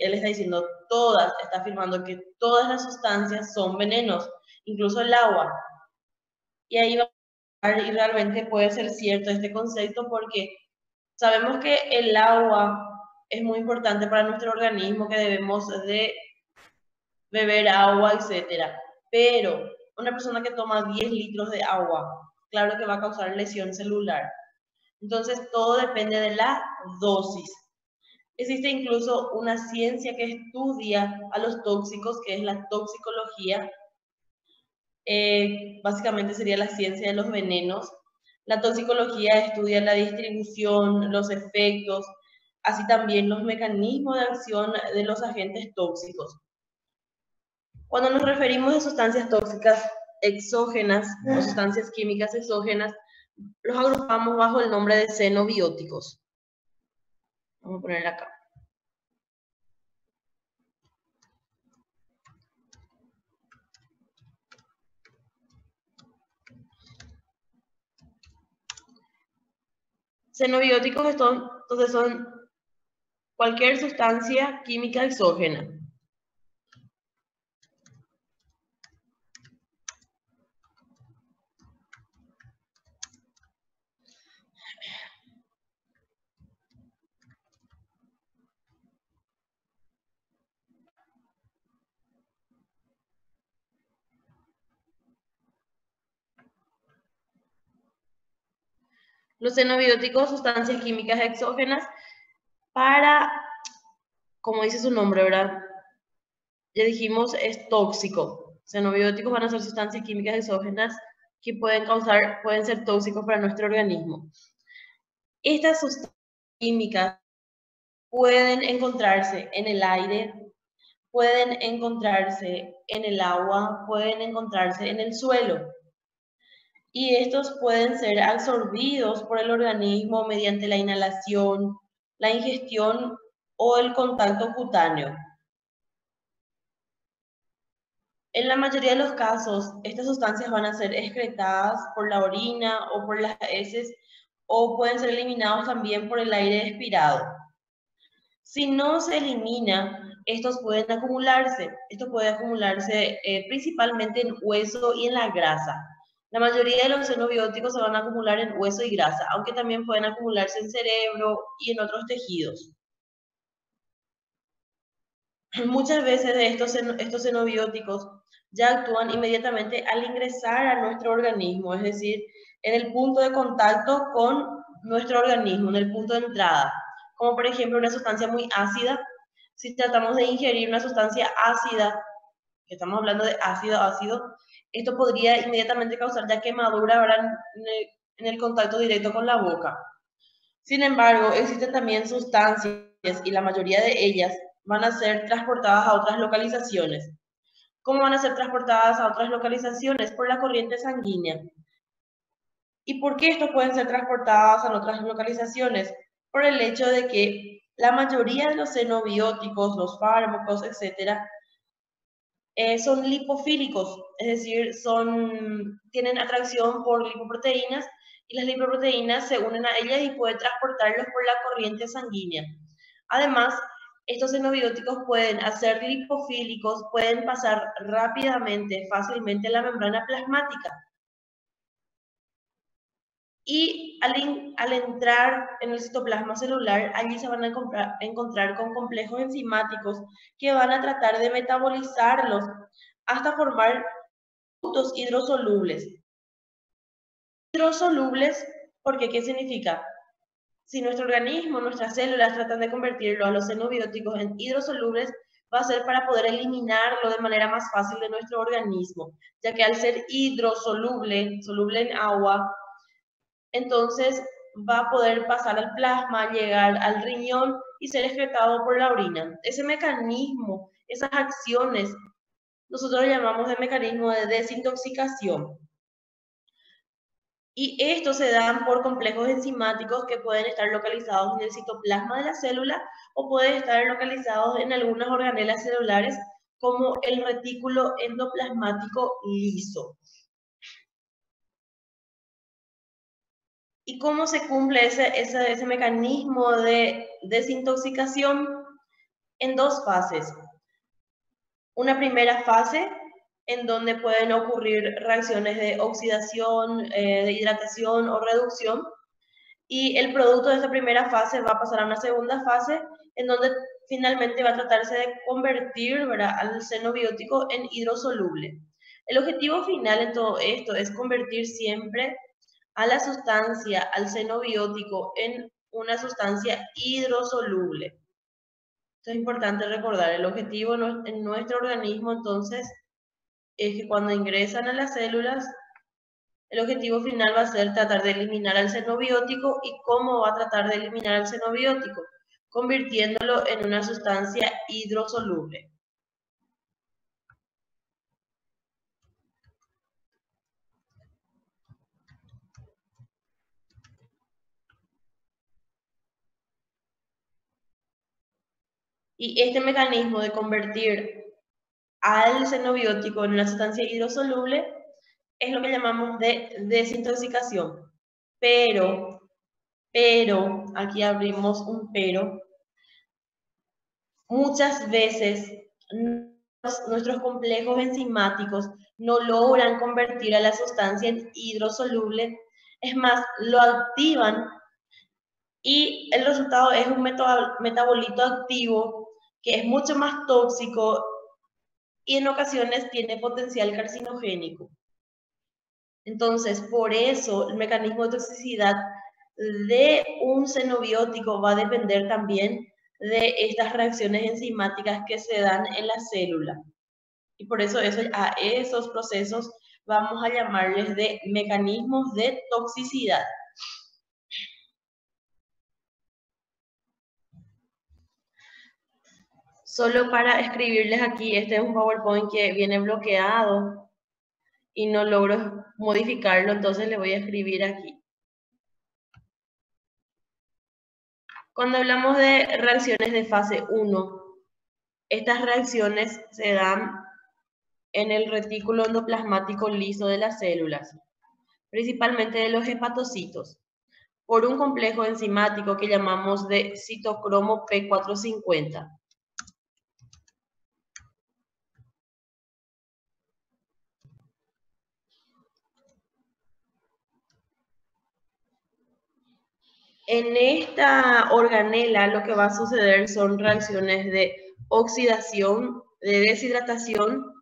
él está diciendo todas, está afirmando que todas las sustancias son venenos, incluso el agua. Y ahí va a ver, y realmente puede ser cierto este concepto porque sabemos que el agua es muy importante para nuestro organismo, que debemos de beber agua, etcétera. Pero una persona que toma 10 litros de agua, claro que va a causar lesión celular. Entonces, todo depende de la dosis. Existe incluso una ciencia que estudia a los tóxicos, que es la toxicología. Básicamente sería la ciencia de los venenos. La toxicología estudia la distribución, los efectos, así también los mecanismos de acción de los agentes tóxicos. Cuando nos referimos a sustancias tóxicas exógenas o sustancias químicas exógenas, los agrupamos bajo el nombre de xenobióticos. Vamos a ponerla acá. Xenobióticos entonces son cualquier sustancia química exógena. Los xenobióticos, sustancias químicas exógenas, para, como dice su nombre, ¿verdad? Ya dijimos, es tóxico. Xenobióticos van a ser sustancias químicas exógenas que pueden ser tóxicos para nuestro organismo. Estas sustancias químicas pueden encontrarse en el aire, pueden encontrarse en el agua, pueden encontrarse en el suelo. Y estos pueden ser absorbidos por el organismo mediante la inhalación, la ingestión o el contacto cutáneo. En la mayoría de los casos, estas sustancias van a ser excretadas por la orina o por las heces o pueden ser eliminados también por el aire expirado. Si no se elimina, estos pueden acumularse. Esto puede acumularse principalmente en hueso y en la grasa. La mayoría de los xenobióticos se van a acumular en hueso y grasa, aunque también pueden acumularse en cerebro y en otros tejidos. Muchas veces de estos xenobióticos ya actúan inmediatamente al ingresar a nuestro organismo, es decir, en el punto de contacto con nuestro organismo, en el punto de entrada. Como por ejemplo una sustancia muy ácida. Si tratamos de ingerir una sustancia ácida, que estamos hablando de ácido, esto podría inmediatamente causar ya quemadura, ¿verdad? En el contacto directo con la boca. Sin embargo, existen también sustancias, y la mayoría de ellas van a ser transportadas a otras localizaciones. ¿Cómo van a ser transportadas a otras localizaciones? Por la corriente sanguínea. ¿Y por qué estos pueden ser transportadas a otras localizaciones? Por el hecho de que la mayoría de los xenobióticos, los fármacos, etcétera, son lipofílicos, es decir, tienen atracción por lipoproteínas y las lipoproteínas se unen a ellas y pueden transportarlos por la corriente sanguínea. Además, estos xenobióticos pueden ser lipofílicos, pueden pasar rápidamente, fácilmente la membrana plasmática. Y al entrar en el citoplasma celular, allí se van a encontrar con complejos enzimáticos que van a tratar de metabolizarlos hasta formar productos hidrosolubles. Hidrosolubles, porque ¿qué significa? Si nuestro organismo, nuestras células tratan de convertirlo a los xenobióticos en hidrosolubles, va a ser para poder eliminarlo de manera más fácil de nuestro organismo, ya que al ser hidrosoluble, soluble en agua, entonces va a poder pasar al plasma, llegar al riñón y ser excretado por la orina. Ese mecanismo, esas acciones, nosotros llamamos de mecanismo de desintoxicación. Y estos se dan por complejos enzimáticos que pueden estar localizados en el citoplasma de la célula o pueden estar localizados en algunas organelas celulares como el retículo endoplasmático liso. ¿Y cómo se cumple ese mecanismo de desintoxicación? en dos fases. Una primera fase en donde pueden ocurrir reacciones de oxidación, de hidratación o reducción, y el producto de esta primera fase va a pasar a una segunda fase en donde finalmente va a tratarse de convertir, ¿verdad?, al xenobiótico en hidrosoluble. El objetivo final en todo esto es convertir siempre a la sustancia, al xenobiótico, en una sustancia hidrosoluble. Esto es importante recordar. El objetivo en nuestro organismo entonces es que cuando ingresan a las células, el objetivo final va a ser tratar de eliminar al xenobiótico. ¿Y cómo va a tratar de eliminar al xenobiótico? Convirtiéndolo en una sustancia hidrosoluble. Y este mecanismo de convertir al xenobiótico en una sustancia hidrosoluble es lo que llamamos de desintoxicación. Pero, aquí abrimos un pero, muchas veces nuestros complejos enzimáticos no logran convertir a la sustancia en hidrosoluble, es más, lo activan y el resultado es un metabolito activo que es mucho más tóxico y en ocasiones tiene potencial carcinogénico. Entonces, por eso el mecanismo de toxicidad de un xenobiótico va a depender también de estas reacciones enzimáticas que se dan en la célula. Y por eso a esos procesos vamos a llamarles de mecanismos de toxicidad. Solo para escribirles aquí, este es un PowerPoint que viene bloqueado y no logro modificarlo, entonces le voy a escribir aquí. Cuando hablamos de reacciones de fase 1, estas reacciones se dan en el retículo endoplasmático liso de las células, principalmente de los hepatocitos, por un complejo enzimático que llamamos de citocromo P450. En esta organela lo que va a suceder son reacciones de oxidación, de deshidratación,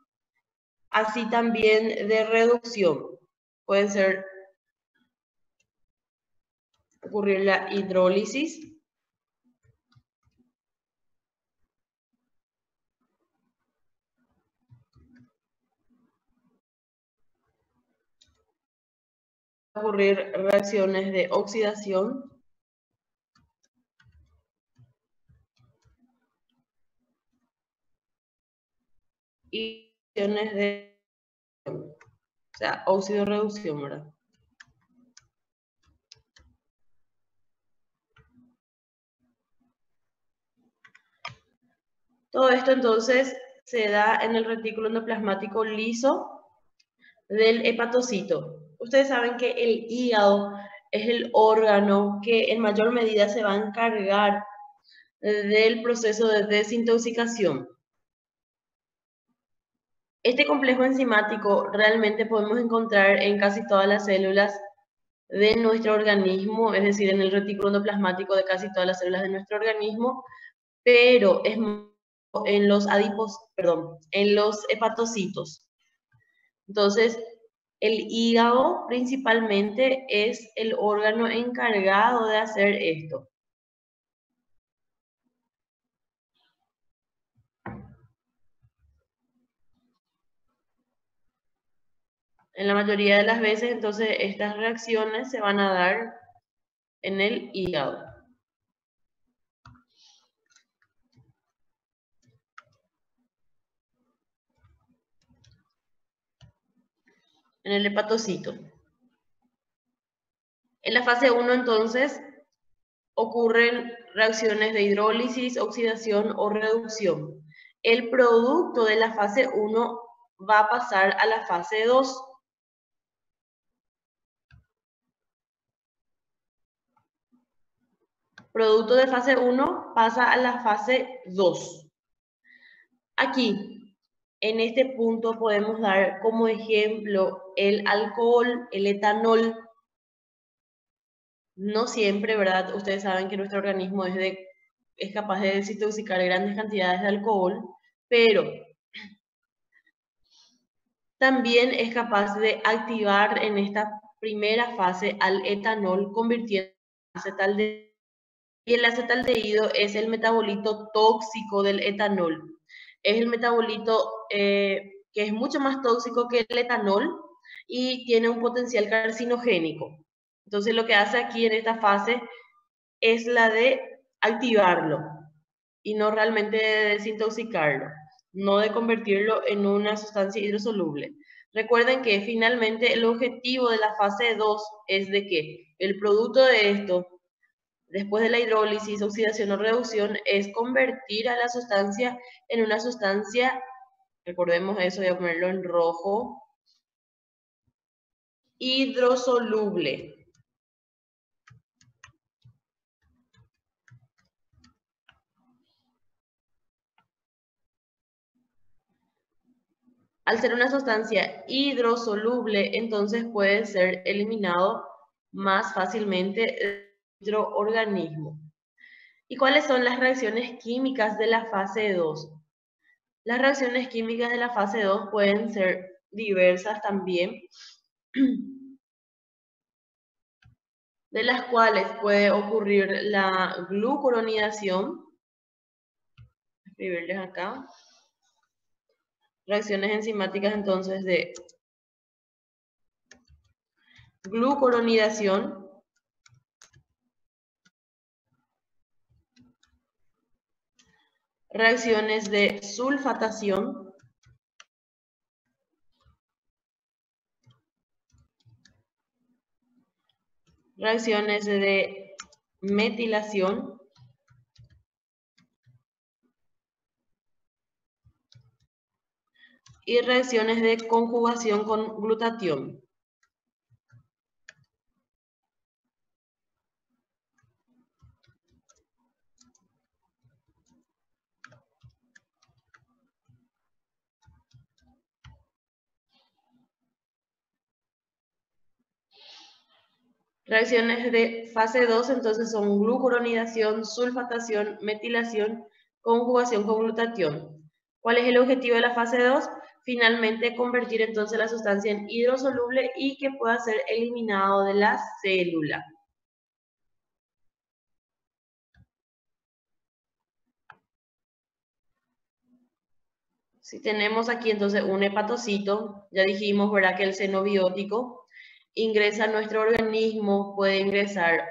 así también de reducción. Pueden ser ocurrir la hidrólisis, ocurrir reacciones de oxidación, y reacciones de, o sea, óxido reducción, ¿verdad? Todo esto entonces se da en el retículo endoplasmático liso del hepatocito. Ustedes saben que el hígado es el órgano que en mayor medida se va a encargar del proceso de desintoxicación. Este complejo enzimático realmente podemos encontrar en casi todas las células de nuestro organismo, es decir, en el retículo endoplasmático de casi todas las células de nuestro organismo, pero es en los en los hepatocitos. Entonces, el hígado principalmente es el órgano encargado de hacer esto. En la mayoría de las veces, entonces, estas reacciones se van a dar en el hígado. En el hepatocito. En la fase 1, entonces, ocurren reacciones de hidrólisis, oxidación o reducción. El producto de la fase 1 va a pasar a la fase 2. Producto de fase 1 pasa a la fase 2. Aquí, en este punto podemos dar como ejemplo el alcohol, el etanol. No siempre, ¿verdad? Ustedes saben que nuestro organismo es capaz de desintoxicar grandes cantidades de alcohol, pero también es capaz de activar en esta primera fase al etanol, convirtiendo en acetaldehído. Y el acetaldehído es el metabolito tóxico del etanol. Es el metabolito que es mucho más tóxico que el etanol y tiene un potencial carcinogénico. Entonces lo que hace aquí en esta fase es la de activarlo y no realmente de desintoxicarlo, no de convertirlo en una sustancia hidrosoluble. Recuerden que finalmente el objetivo de la fase 2 es de que el producto de esto, después de la hidrólisis, oxidación o reducción, es convertir a la sustancia en una sustancia, recordemos eso, voy a ponerlo en rojo, hidrosoluble. Al ser una sustancia hidrosoluble, entonces puede ser eliminado más fácilmente de nuestro organismo. ¿Y cuáles son las reacciones químicas de la fase 2? Las reacciones químicas de la fase 2 pueden ser diversas también, de las cuales puede ocurrir la glucuronidación, escribirles acá, reacciones enzimáticas entonces de glucuronidación, reacciones de sulfatación, reacciones de metilación y reacciones de conjugación con glutatión. Reacciones de fase 2 entonces son glucuronidación, sulfatación, metilación, conjugación con glutatión. ¿Cuál es el objetivo de la fase 2? Finalmente convertir entonces la sustancia en hidrosoluble y que pueda ser eliminado de la célula. Si tenemos aquí entonces un hepatocito, ya dijimos, ¿verdad?, que el xenobiótico ingresa a nuestro organismo, puede ingresar,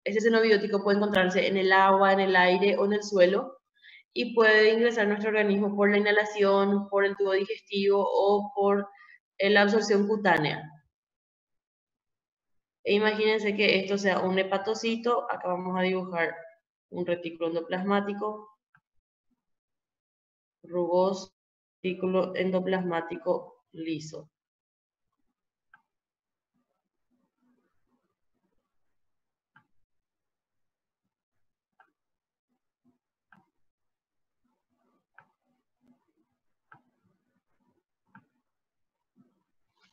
ese xenobiótico puede encontrarse en el agua, en el aire o en el suelo, y puede ingresar a nuestro organismo por la inhalación, por el tubo digestivo o por la absorción cutánea. E imagínense que esto sea un hepatocito, acá vamos a dibujar un retículo endoplasmático, rugoso, retículo endoplasmático liso.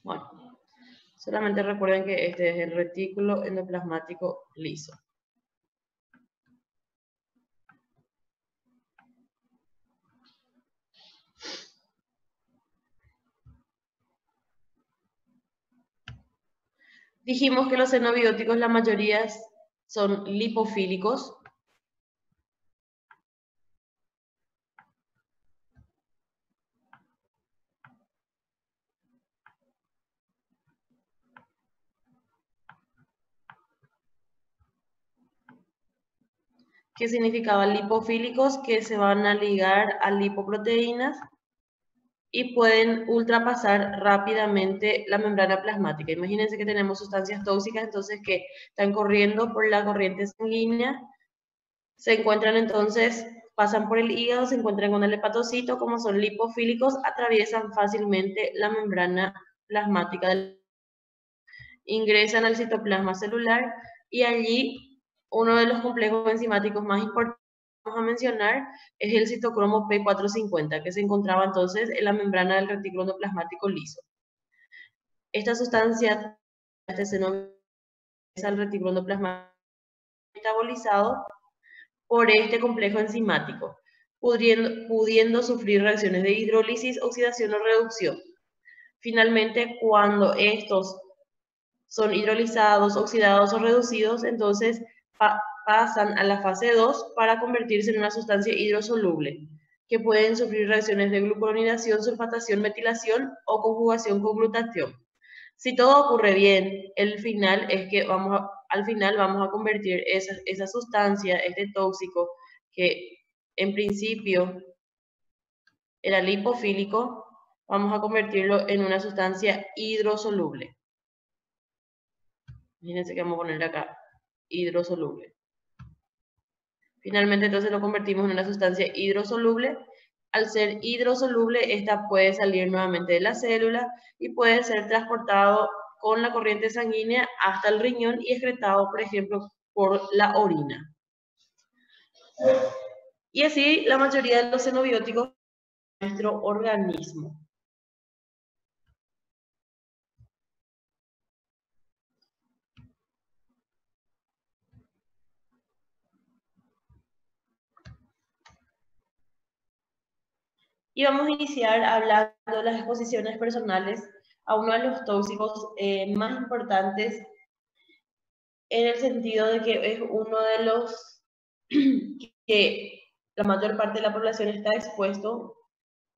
Bueno, solamente recuerden que este es el retículo endoplasmático liso. Dijimos que los xenobióticos, la mayoría son lipofílicos. ¿Qué significaba lipofílicos? Que se van a ligar a lipoproteínas y pueden ultrapasar rápidamente la membrana plasmática. Imagínense que tenemos sustancias tóxicas, entonces que están corriendo por la corriente sanguínea, se encuentran entonces, pasan por el hígado, se encuentran con el hepatocito, como son lipofílicos, atraviesan fácilmente la membrana plasmática, ingresan al citoplasma celular y allí uno de los complejos enzimáticos más importantes a mencionar es el citocromo P450, que se encontraba entonces en la membrana del retículo endoplasmático liso. Esta sustancia, este seno al retículo endoplasmático metabolizado por este complejo enzimático, pudiendo sufrir reacciones de hidrólisis, oxidación o reducción. Finalmente, cuando estos son hidrolizados, oxidados o reducidos, entonces pasan a la fase 2 para convertirse en una sustancia hidrosoluble, que pueden sufrir reacciones de glucuronidación, sulfatación, metilación o conjugación con glutatión. Si todo ocurre bien, el final es que al final vamos a convertir esa sustancia, este tóxico, que en principio era lipofílico, vamos a convertirlo en una sustancia hidrosoluble. Fíjense que vamos a poner acá, hidrosoluble. Finalmente entonces lo convertimos en una sustancia hidrosoluble. Al ser hidrosoluble, esta puede salir nuevamente de la célula y puede ser transportado con la corriente sanguínea hasta el riñón y excretado, por ejemplo, por la orina. Y así la mayoría de los xenobióticos en nuestro organismo. Y vamos a iniciar hablando de las exposiciones personales a uno de los tóxicos más importantes, en el sentido de que es uno de los que la mayor parte de la población está expuesto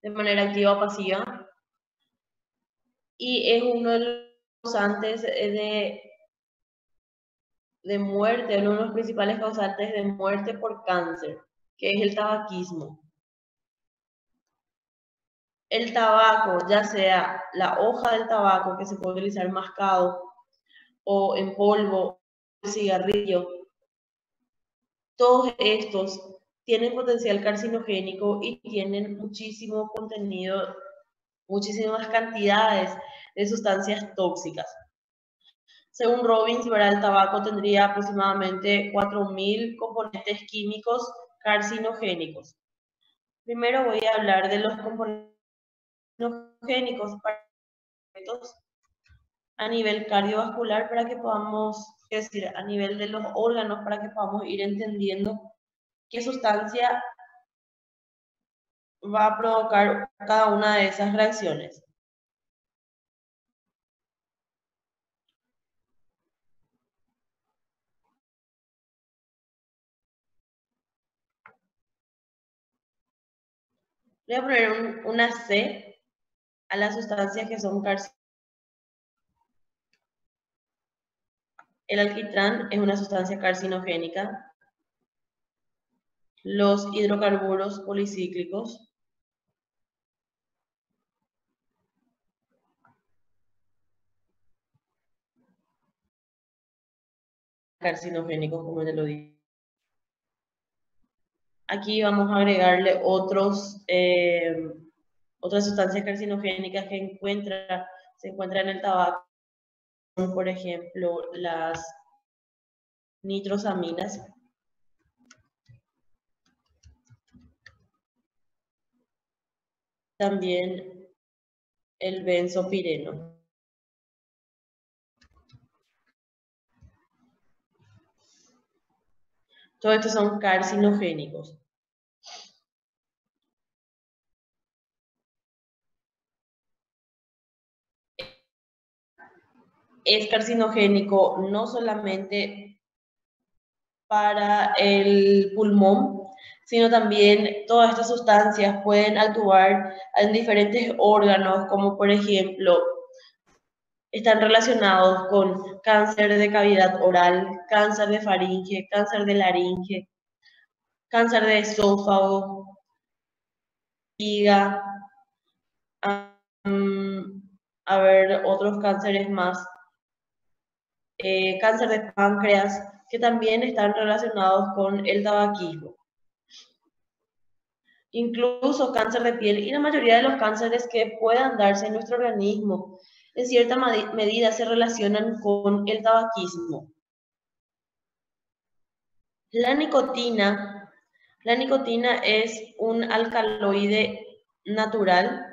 de manera activa o pasiva, y es uno de los causantes de muerte, uno de los principales causantes de muerte por cáncer, que es el tabaquismo. El tabaco, ya sea la hoja del tabaco que se puede utilizar mascado o en polvo, el cigarrillo, todos estos tienen potencial carcinogénico y tienen muchísimo contenido, muchísimas cantidades de sustancias tóxicas. Según Robbins, el tabaco tendría aproximadamente 4.000 componentes químicos carcinogénicos. Primero voy a hablar de los componentes carcinogénicos a nivel cardiovascular, para que podamos, es decir, a nivel de los órganos, para que podamos ir entendiendo qué sustancia va a provocar cada una de esas reacciones. Voy a poner una C a las sustancias que son carcinogénicas. El alquitrán es una sustancia carcinogénica. Los hidrocarburos policíclicos. Carcinogénicos, como te lo digo. Aquí vamos a agregarle otras sustancias carcinogénicas que se encuentran en el tabaco, por ejemplo, las nitrosaminas. También el benzopireno. Todos estos son carcinogénicos. Es carcinogénico no solamente para el pulmón, sino también todas estas sustancias pueden actuar en diferentes órganos, como por ejemplo, están relacionados con cáncer de cavidad oral, cáncer de faringe, cáncer de laringe, cáncer de esófago, vejiga, a ver, otros cánceres más, cáncer de páncreas, que también están relacionados con el tabaquismo. Incluso cáncer de piel y la mayoría de los cánceres que puedan darse en nuestro organismo, en cierta medida se relacionan con el tabaquismo. La nicotina La nicotina es un alcaloide natural.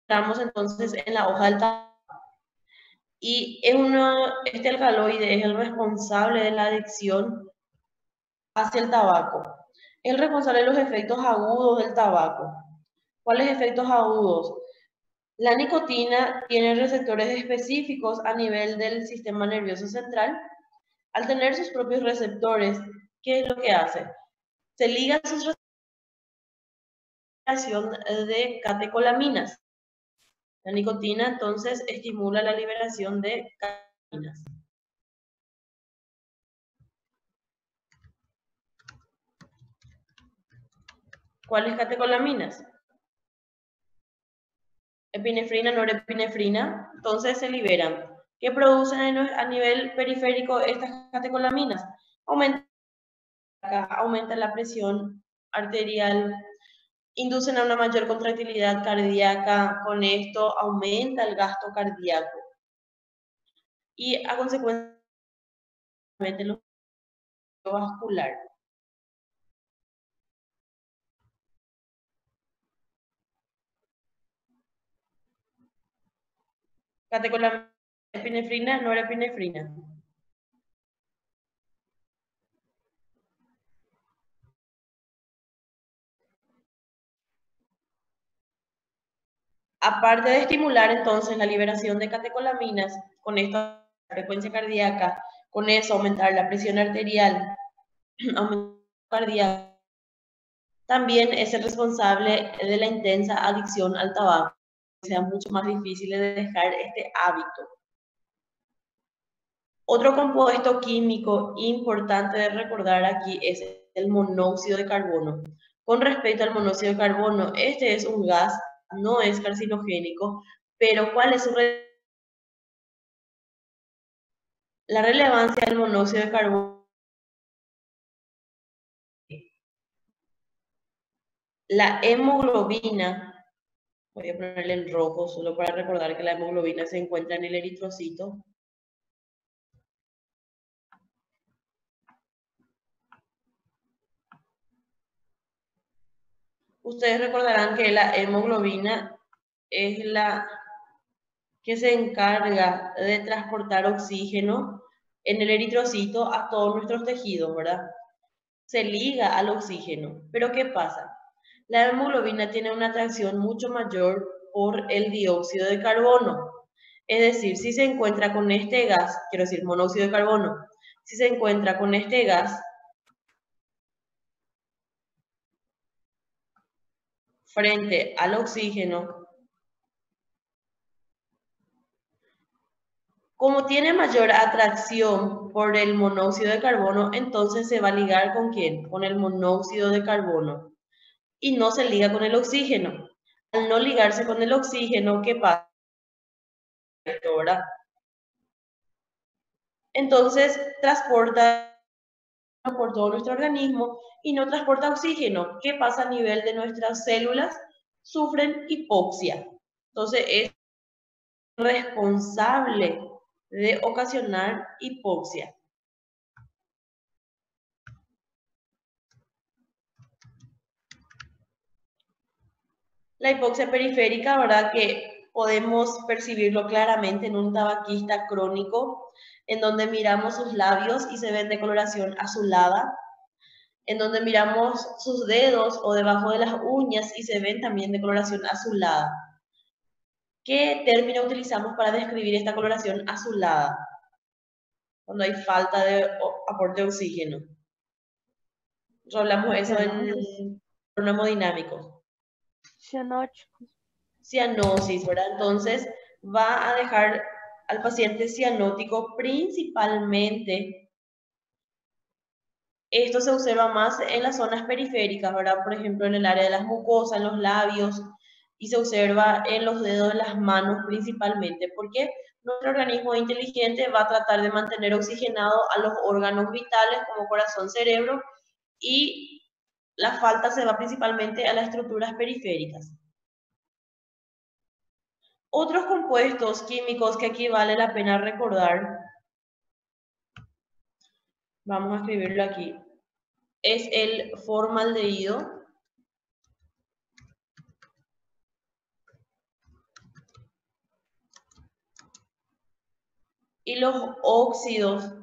Estamos entonces en la hoja del tabaco. Y este alcaloide es el responsable de la adicción hacia el tabaco. Es el responsable de los efectos agudos del tabaco. ¿Cuáles efectos agudos? La nicotina tiene receptores específicos a nivel del sistema nervioso central. Al tener sus propios receptores, ¿qué es lo que hace? Se liga a sus receptores de catecolaminas. La nicotina entonces estimula la liberación de catecolaminas. ¿Cuáles catecolaminas? Epinefrina, norepinefrina, entonces se liberan. ¿Qué producen a nivel periférico estas catecolaminas? Aumenta la presión arterial, inducen a una mayor contractilidad cardíaca, con esto aumenta el gasto cardíaco y a consecuencia lo vascular. Catecolamina, epinefrina, norepinefrina. Aparte de estimular entonces la liberación de catecolaminas, con esta frecuencia cardíaca, con eso aumentar la presión arterial, aumentar la cardíaca, también es el responsable de la intensa adicción al tabaco, que sea mucho más difícil de dejar este hábito. Otro compuesto químico importante de recordar aquí es el monóxido de carbono. Con respecto al monóxido de carbono, este es un gas, no es carcinogénico, pero ¿cuál es la relevancia del monóxido de carbono? La hemoglobina, voy a ponerle en rojo solo para recordar que la hemoglobina se encuentra en el eritrocito. Ustedes recordarán que la hemoglobina es la que se encarga de transportar oxígeno en el eritrocito a todos nuestros tejidos, ¿verdad? Se liga al oxígeno. Pero ¿qué pasa? La hemoglobina tiene una atracción mucho mayor por el dióxido de carbono. Es decir, si se encuentra con este gas, quiero decir monóxido de carbono, si se encuentra con este gas frente al oxígeno, como tiene mayor atracción por el monóxido de carbono, entonces se va a ligar ¿con quién? Con el monóxido de carbono. Y no se liga con el oxígeno. Al no ligarse con el oxígeno, ¿qué pasa? ¿Verdad? Entonces transporta por todo nuestro organismo y no transporta oxígeno. ¿Qué pasa a nivel de nuestras células? Sufren hipoxia. Entonces es responsable de ocasionar hipoxia. La hipoxia periférica, ¿verdad? Que podemos percibirlo claramente en un tabaquista crónico, en donde miramos sus labios y se ven de coloración azulada, en donde miramos sus dedos o debajo de las uñas y se ven también de coloración azulada. ¿Qué término utilizamos para describir esta coloración azulada? Cuando hay falta de aporte de oxígeno. Hablamos eso en termodinámico. Cianosis, ¿verdad? Entonces va a dejar al paciente cianótico principalmente. Esto se observa más en las zonas periféricas, ¿verdad? Por ejemplo, en el área de las mucosas, en los labios, y se observa en los dedos de las manos principalmente, porque nuestro organismo inteligente va a tratar de mantener oxigenado a los órganos vitales como corazón, cerebro, y la falta se va principalmente a las estructuras periféricas. Otros compuestos químicos que aquí vale la pena recordar Vamos a escribirlo aquí. Es el formaldehído y los óxidos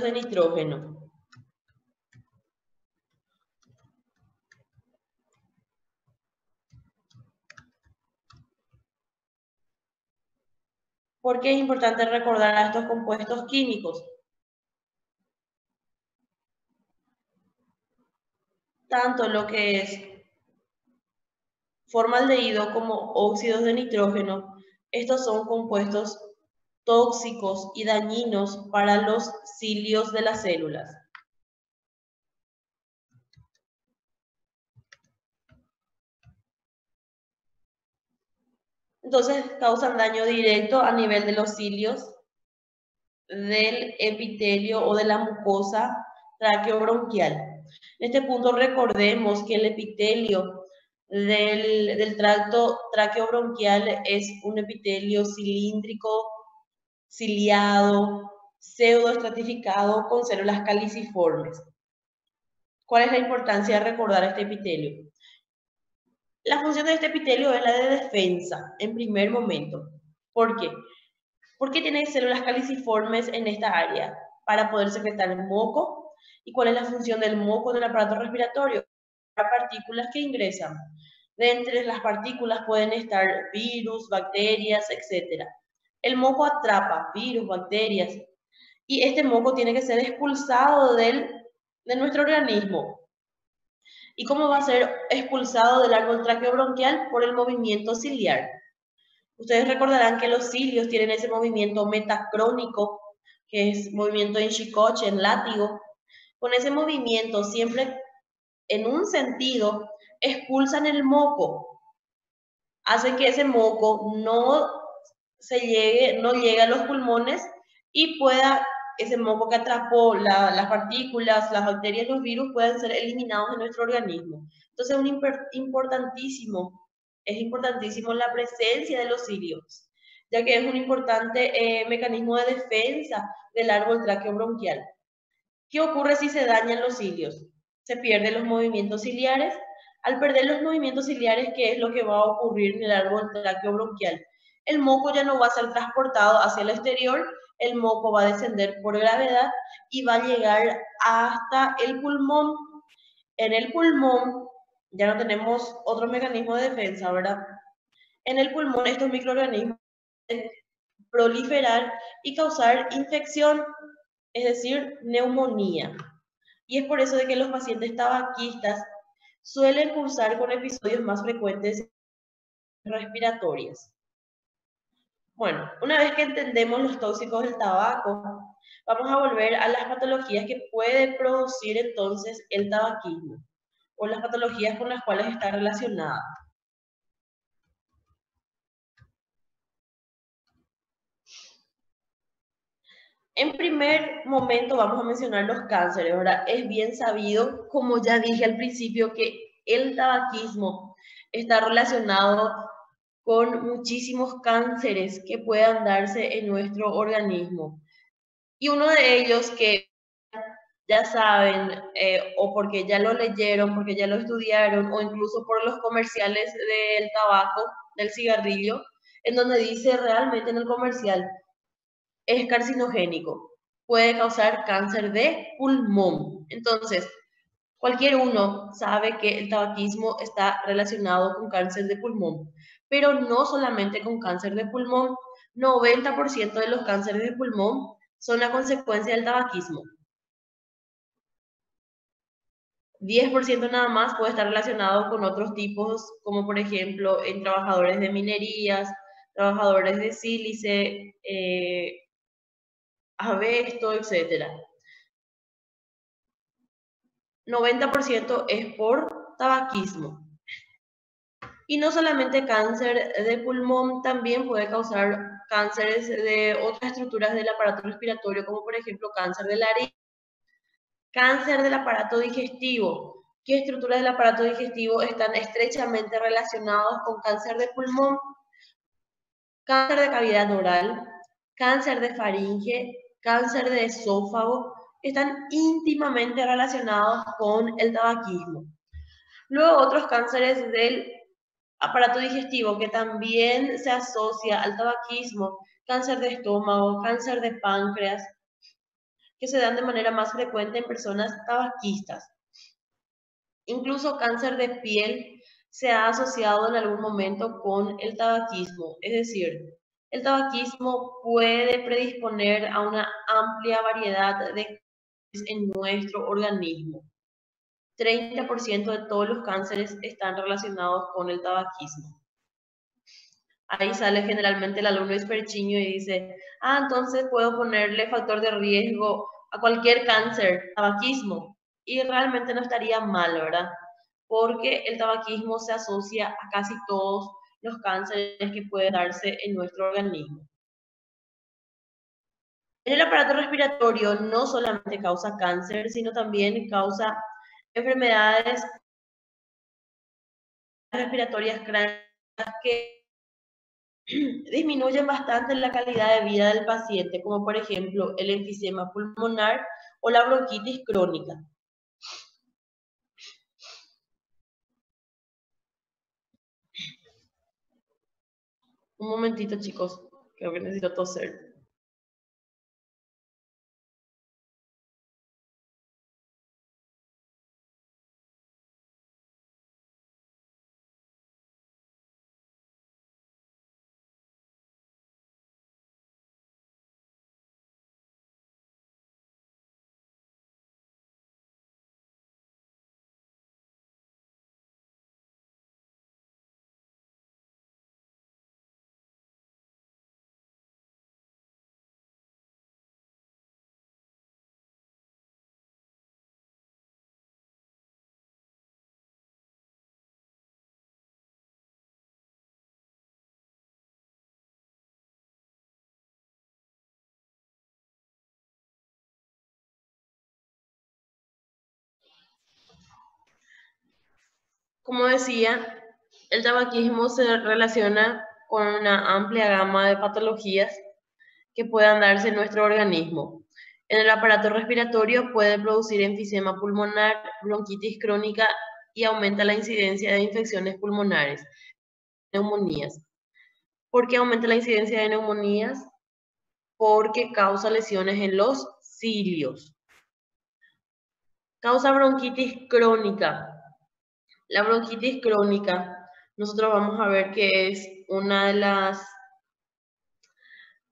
de nitrógeno. ¿Por qué es importante recordar a estos compuestos químicos? Tanto lo que es formaldehído como óxidos de nitrógeno, estos son compuestos tóxicos y dañinos para los cilios de las células. Entonces causan daño directo a nivel de los cilios, del epitelio o de la mucosa traqueobronquial. En este punto recordemos que el epitelio del tracto traqueobronquial es un epitelio cilíndrico, ciliado, pseudoestratificado con células caliciformes. ¿Cuál es la importancia de recordar este epitelio? La función de este epitelio es la de defensa en primer momento. ¿Por qué? Porque tiene células caliciformes en esta área para poder secretar el moco. ¿Y cuál es la función del moco en el aparato respiratorio? Para partículas que ingresan. De entre las partículas pueden estar virus, bacterias, etc. El moco atrapa virus, bacterias, y este moco tiene que ser expulsado de nuestro organismo. ¿Y cómo va a ser expulsado del árbol traqueobronquial? Por el movimiento ciliar. Ustedes recordarán que los cilios tienen ese movimiento metacrónico, que es movimiento en chicoche, en látigo. Con ese movimiento, siempre en un sentido, expulsan el moco. Hacen que ese moco no llegue a los pulmones y pueda, ese moco que atrapó las partículas, las bacterias, los virus, puedan ser eliminados de nuestro organismo. Entonces es importantísimo la presencia de los cilios, ya que es un importante mecanismo de defensa del árbol traqueobronquial. ¿Qué ocurre si se dañan los cilios? Se pierden los movimientos ciliares. Al perder los movimientos ciliares, ¿qué es lo que va a ocurrir en el árbol traqueobronquial? El moco ya no va a ser transportado hacia el exterior, el moco va a descender por gravedad y va a llegar hasta el pulmón. En el pulmón ya no tenemos otro mecanismo de defensa, ¿verdad? En el pulmón estos microorganismos pueden proliferar y causar infección, es decir, neumonía. Y es por eso de que los pacientes tabaquistas suelen cursar con episodios más frecuentes respiratorias. Bueno, una vez que entendemos los tóxicos del tabaco, vamos a volver a las patologías que puede producir entonces el tabaquismo o las patologías con las cuales está relacionada. En primer momento vamos a mencionar los cánceres. Ahora, es bien sabido, como ya dije al principio, que el tabaquismo está relacionado con muchísimos cánceres que puedan darse en nuestro organismo. Y uno de ellos que ya saben, o porque ya lo leyeron, porque ya lo estudiaron, o incluso por los comerciales del tabaco, del cigarrillo, en donde dice realmente en el comercial, es carcinogénico, puede causar cáncer de pulmón. Entonces, cualquier uno sabe que el tabaquismo está relacionado con cáncer de pulmón, pero no solamente con cáncer de pulmón. 90% de los cánceres de pulmón son a consecuencia del tabaquismo. 10% nada más puede estar relacionado con otros tipos, como por ejemplo en trabajadores de minerías, trabajadores de sílice, abesto, etc. 90% es por tabaquismo. Y no solamente cáncer de pulmón, también puede causar cánceres de otras estructuras del aparato respiratorio, como por ejemplo cáncer de laringe, cáncer del aparato digestivo. ¿Qué estructuras del aparato digestivo están estrechamente relacionados con cáncer de pulmón, cáncer de cavidad oral, cáncer de faringe, cáncer de esófago? Están íntimamente relacionados con el tabaquismo. Luego otros cánceres del aparato digestivo que también se asocia al tabaquismo, cáncer de estómago, cáncer de páncreas, que se dan de manera más frecuente en personas tabaquistas. Incluso cáncer de piel se ha asociado en algún momento con el tabaquismo, es decir, el tabaquismo puede predisponer a una amplia variedad de cánceres en nuestro organismo. 30% de todos los cánceres están relacionados con el tabaquismo. Ahí sale generalmente el alumno hiperchiño y dice, entonces puedo ponerle factor de riesgo a cualquier cáncer, tabaquismo. Y realmente no estaría mal, ¿verdad? Porque el tabaquismo se asocia a casi todos los cánceres que pueden darse en nuestro organismo. En el aparato respiratorio no solamente causa cáncer, sino también causa enfermedades respiratorias crónicas que disminuyen bastante la calidad de vida del paciente, como por ejemplo el enfisema pulmonar o la bronquitis crónica. Un momentito, chicos, creo que necesito toser. Como decía, el tabaquismo se relaciona con una amplia gama de patologías que puedan darse en nuestro organismo. En el aparato respiratorio puede producir enfisema pulmonar, bronquitis crónica y aumenta la incidencia de infecciones pulmonares, neumonías. ¿Por qué aumenta la incidencia de neumonías? Porque causa lesiones en los cilios. Causa bronquitis crónica. La bronquitis crónica, nosotros vamos a ver que es una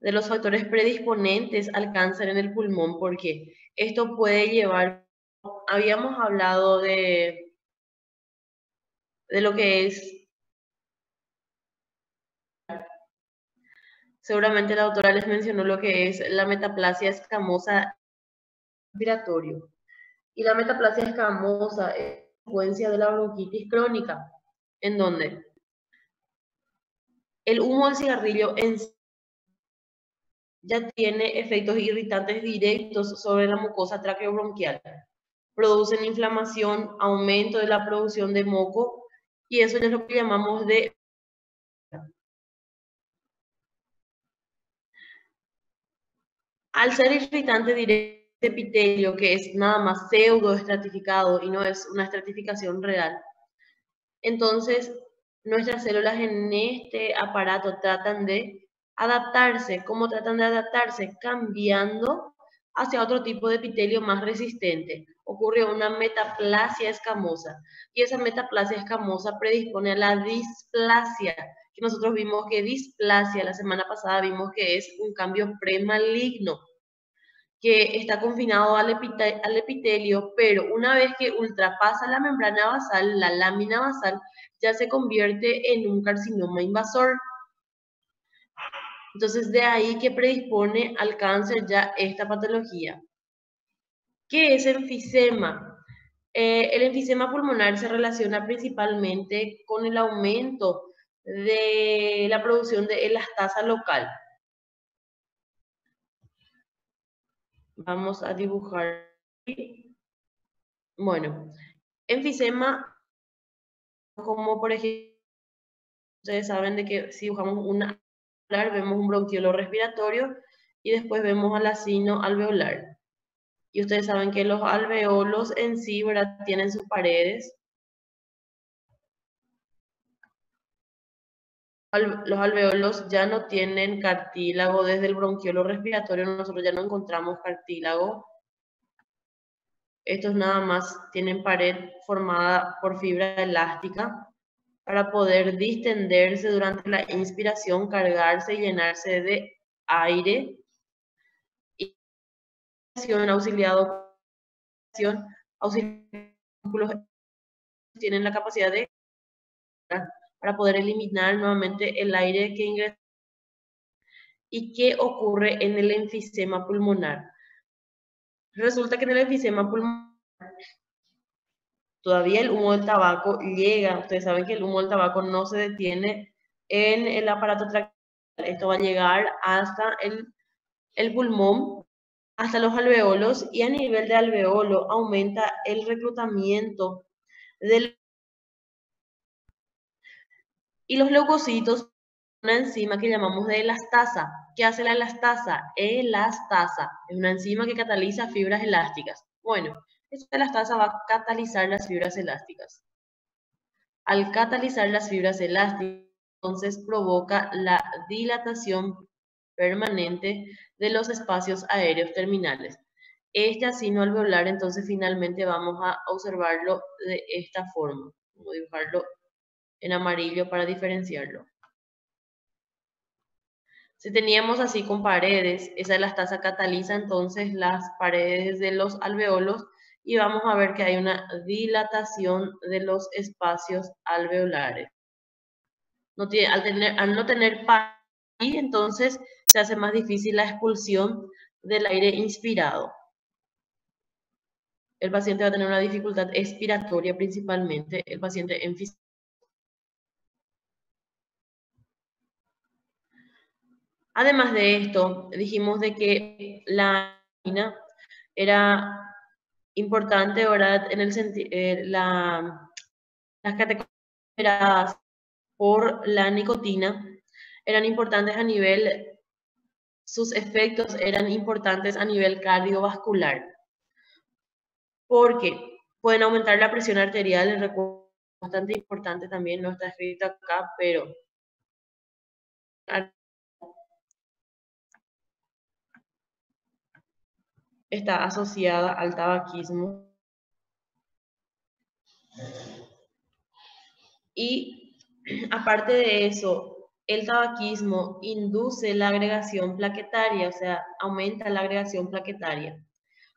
de los factores predisponentes al cáncer en el pulmón, porque esto puede llevar, habíamos hablado de lo que es, seguramente la doctora les mencionó lo que es la metaplasia escamosa respiratorio. Y la metaplasia escamosa es consecuencia de la bronquitis crónica, en donde el humo del cigarrillo en sí ya tiene efectos irritantes directos sobre la mucosa traqueobronquial. Producen inflamación, aumento de la producción de moco, y eso es lo que llamamos de... Al ser irritante directo de epitelio, que es nada más pseudo estratificado y no es una estratificación real, entonces nuestras células en este aparato tratan de adaptarse. ¿Cómo tratan de adaptarse? Cambiando hacia otro tipo de epitelio más resistente. Ocurre una metaplasia escamosa, y esa metaplasia escamosa predispone a la displasia, que nosotros vimos que displasia, la semana pasada vimos que es un cambio premaligno, que está confinado al epitelio, pero una vez que ultrapasa la membrana basal, la lámina basal, ya se convierte en un carcinoma invasor. Entonces, de ahí que predispone al cáncer ya esta patología. ¿Qué es enfisema? El enfisema pulmonar se relaciona principalmente con el aumento de la producción de elastasa local. Vamos a dibujar. Bueno, Enfisema, como por ejemplo, ustedes saben de que si dibujamos una alveolar, vemos un bronquiolo respiratorio y después vemos al acino alveolar. Y ustedes saben que los alveolos en sí, ¿verdad?, tienen sus paredes. Los alveolos ya no tienen cartílago. Desde el bronquiolo respiratorio nosotros ya no encontramos cartílago. Estos nada más tienen pared formada por fibra elástica para poder distenderse durante la inspiración, cargarse y llenarse de aire. Y auxiliado tienen la capacidad de para poder eliminar nuevamente el aire que ingresa. ¿Y qué ocurre en el enfisema pulmonar? Resulta que en el enfisema pulmonar todavía el humo del tabaco llega. Ustedes saben que el humo del tabaco no se detiene en el aparato traqueal. Esto va a llegar hasta el pulmón, hasta los alveolos, y a nivel de alveolo aumenta el reclutamiento del... Y los leucocitos, una enzima que llamamos de elastasa. ¿Qué hace la elastasa? Elastasa es una enzima que cataliza fibras elásticas. Bueno, esta elastasa va a catalizar las fibras elásticas. Al catalizar las fibras elásticas, entonces provoca la dilatación permanente de los espacios aéreos terminales. Este acino alveolar, entonces finalmente vamos a observarlo de esta forma. Vamos a dibujarlo en amarillo para diferenciarlo. Si teníamos así con paredes, esa elastasa cataliza entonces las paredes de los alveolos y vamos a ver que hay una dilatación de los espacios alveolares. Al no tener paredes, entonces se hace más difícil la expulsión del aire inspirado. El paciente va a tener una dificultad expiratoria principalmente, el paciente enfisema. Además de esto, dijimos de que la nicotina era importante, ¿verdad? En el sentido, las categorías por la nicotina eran importantes a nivel, sus efectos eran importantes a nivel cardiovascular, porque pueden aumentar la presión arterial, el recuerdo bastante importante también, no está escrito acá, pero está asociada al tabaquismo. Y aparte de eso, el tabaquismo induce la agregación plaquetaria, o sea, aumenta la agregación plaquetaria.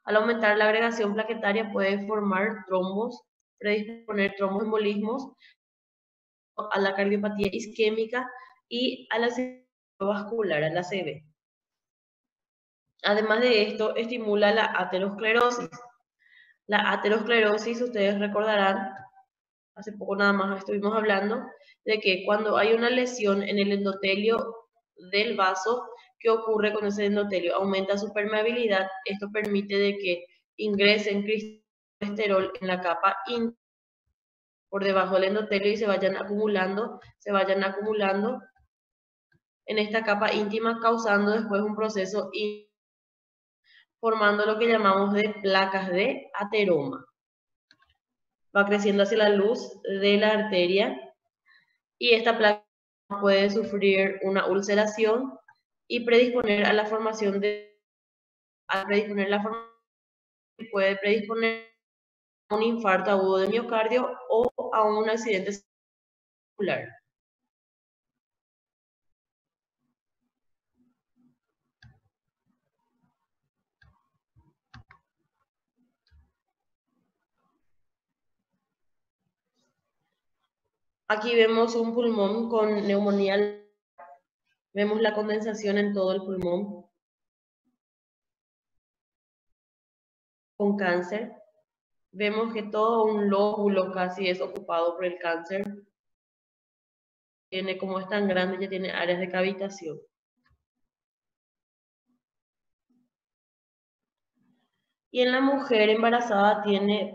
Al aumentar la agregación plaquetaria puede formar trombos, predisponer tromboembolismos, a la cardiopatía isquémica y a la vascular, a la CV. Además de esto, estimula la aterosclerosis. La aterosclerosis, ustedes recordarán, hace poco nada más estuvimos hablando de que cuando hay una lesión en el endotelio del vaso, ¿qué ocurre con ese endotelio? Aumenta su permeabilidad. Esto permite de que ingresen cristales de colesterol en la capa por debajo del endotelio y se vayan acumulando en esta capa íntima, causando después un proceso formando lo que llamamos de placas de ateroma. Va creciendo hacia la luz de la arteria y esta placa puede sufrir una ulceración y predisponer a la formación puede predisponer a un infarto agudo de miocardio o a un accidente cerebral. Aquí vemos un pulmón con neumonía, vemos la condensación en todo el pulmón con cáncer. Vemos que todo un lóbulo casi es ocupado por el cáncer. Como es tan grande, ya tiene áreas de cavitación. Y en la mujer embarazada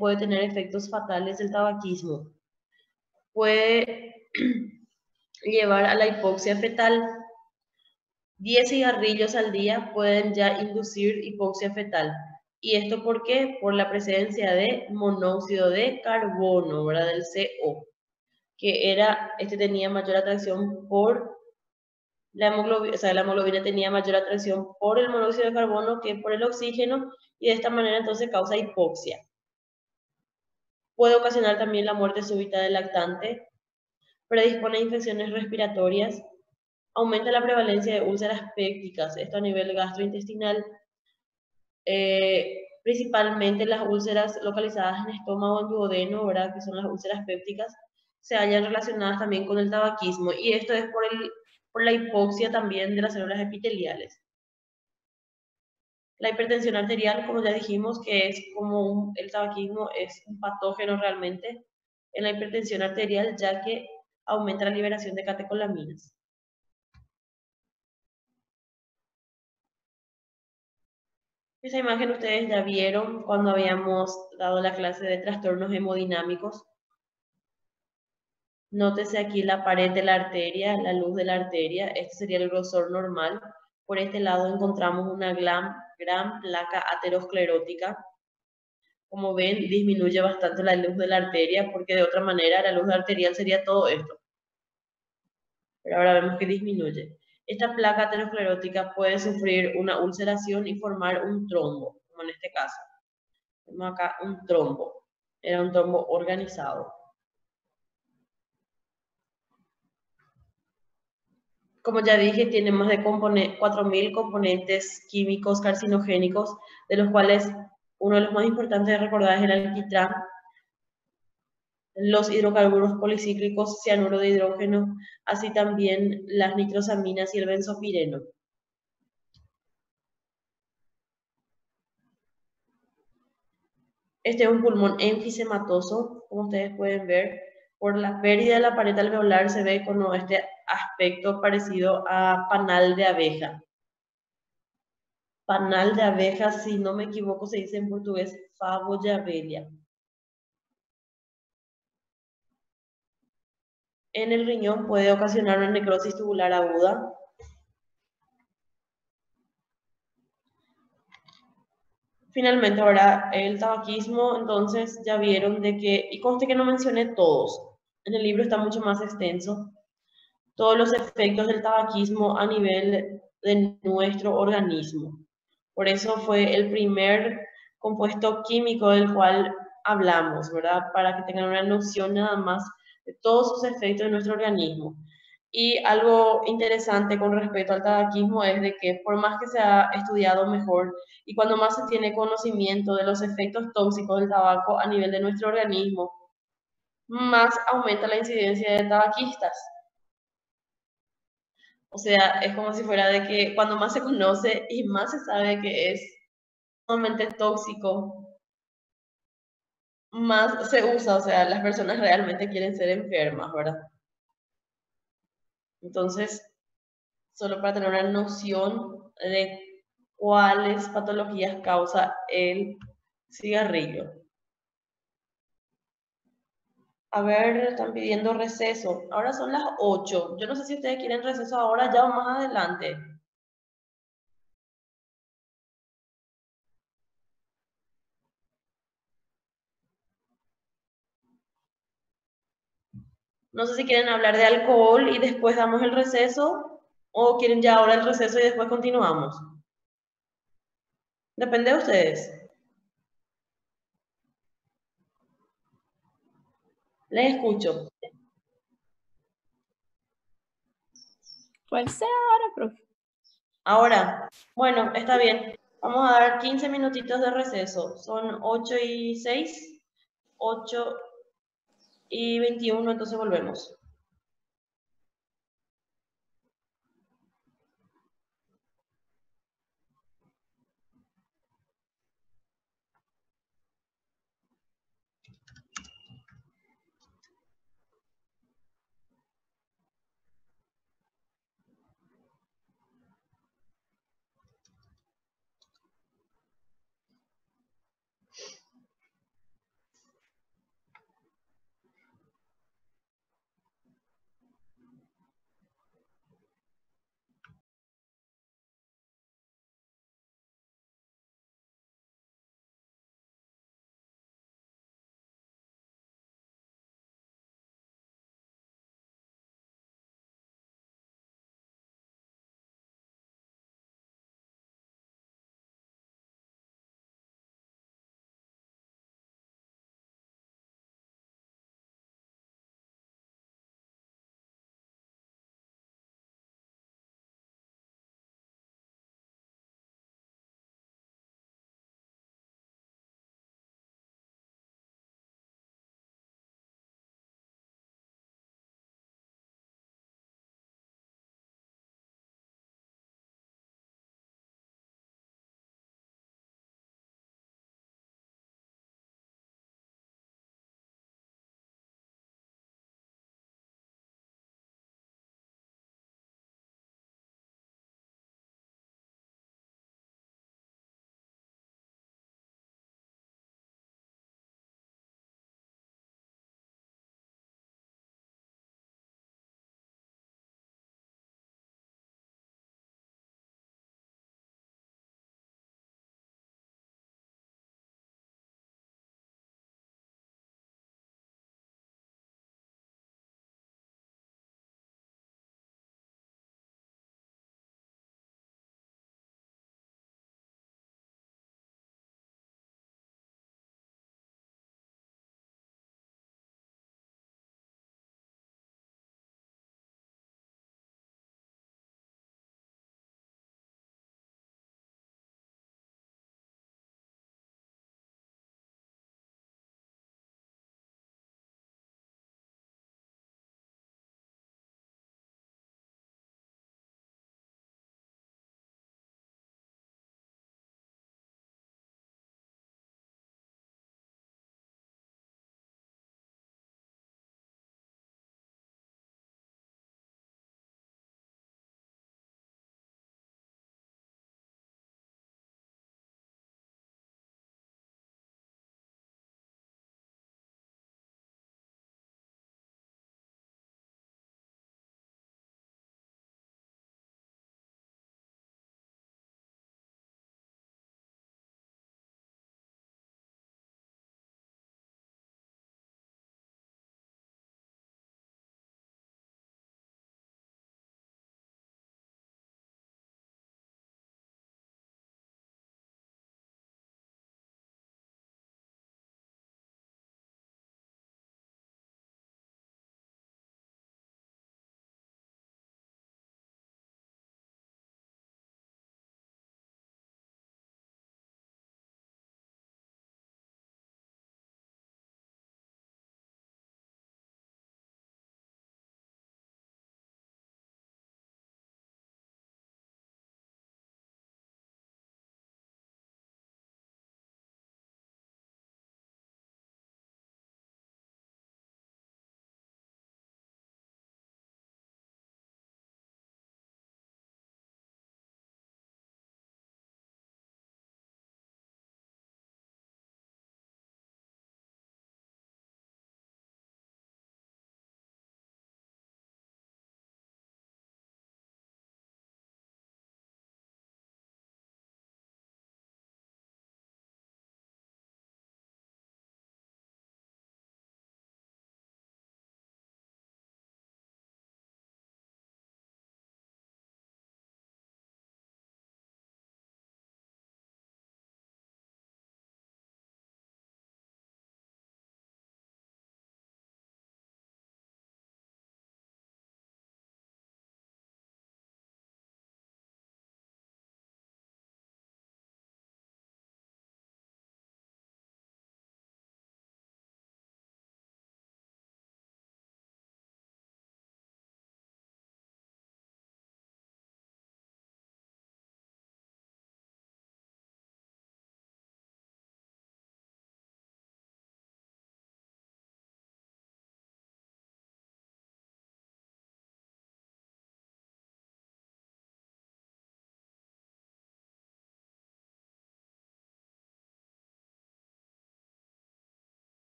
puede tener efectos fatales el tabaquismo. Puede llevar a la hipoxia fetal. 10 cigarrillos al día pueden ya inducir hipoxia fetal. ¿Y esto por qué? Por la presencia de monóxido de carbono, ¿verdad? Del CO, que tenía mayor atracción por la hemoglobina, o sea, la hemoglobina tenía mayor atracción por el monóxido de carbono que por el oxígeno, y de esta manera entonces causa hipoxia. Puede ocasionar también la muerte súbita del lactante, predispone a infecciones respiratorias, aumenta la prevalencia de úlceras pépticas, esto a nivel gastrointestinal, principalmente las úlceras localizadas en estómago, en duodeno, ¿verdad? Que son las úlceras pépticas, se hallan relacionadas también con el tabaquismo, y esto es por la hipoxia también de las células epiteliales. La hipertensión arterial, como ya dijimos, que es como el tabaquismo es un patógeno realmente en la hipertensión arterial, ya que aumenta la liberación de catecolaminas. Esa imagen ustedes ya vieron cuando habíamos dado la clase de trastornos hemodinámicos. Nótese aquí la pared de la arteria, la luz de la arteria. Este sería el grosor normal. Por este lado encontramos una gran placa aterosclerótica. Como ven, disminuye bastante la luz de la arteria, porque de otra manera la luz arterial sería todo esto. Pero ahora vemos que disminuye. Esta placa aterosclerótica puede sufrir una ulceración y formar un trombo, como en este caso. Vemos acá un trombo. Era un trombo organizado. Como ya dije, tiene más de 4.000 componentes químicos carcinogénicos, de los cuales uno de los más importantes de recordar es el alquitrán, los hidrocarburos policíclicos, cianuro de hidrógeno, así también las nitrosaminas y el benzopireno. Este es un pulmón enfisematoso, como ustedes pueden ver. Por la pérdida de la pared alveolar se ve como este aspecto parecido a panal de abeja. Panal de abeja, si no me equivoco, se dice en portugués favo de abelha. En el riñón puede ocasionar una necrosis tubular aguda. Finalmente, ahora el tabaquismo, entonces ya vieron de que, y conste que no mencioné todos, en el libro está mucho más extenso, todos los efectos del tabaquismo a nivel de nuestro organismo. Por eso fue el primer compuesto químico del cual hablamos, ¿verdad? Para que tengan una noción nada más de todos sus efectos en nuestro organismo. Y algo interesante con respecto al tabaquismo es de que por más que se ha estudiado mejor y cuando más se tiene conocimiento de los efectos tóxicos del tabaco a nivel de nuestro organismo, más aumenta la incidencia de tabaquistas. O sea, es como si fuera de que cuando más se conoce y más se sabe que es sumamente tóxico, más se usa, o sea, las personas realmente quieren ser enfermas, ¿verdad? Entonces, solo para tener una noción de cuáles patologías causa el cigarrillo. A ver, están pidiendo receso. Ahora son las 8. Yo no sé si ustedes quieren receso ahora ya o más adelante. No sé si quieren hablar de alcohol y después damos el receso o quieren ya ahora el receso y después continuamos. Depende de ustedes. Les escucho. Puede ser ahora, profe. Ahora, bueno, está bien. Vamos a dar 15 minutitos de receso. Son 8:06, 8:21, entonces volvemos.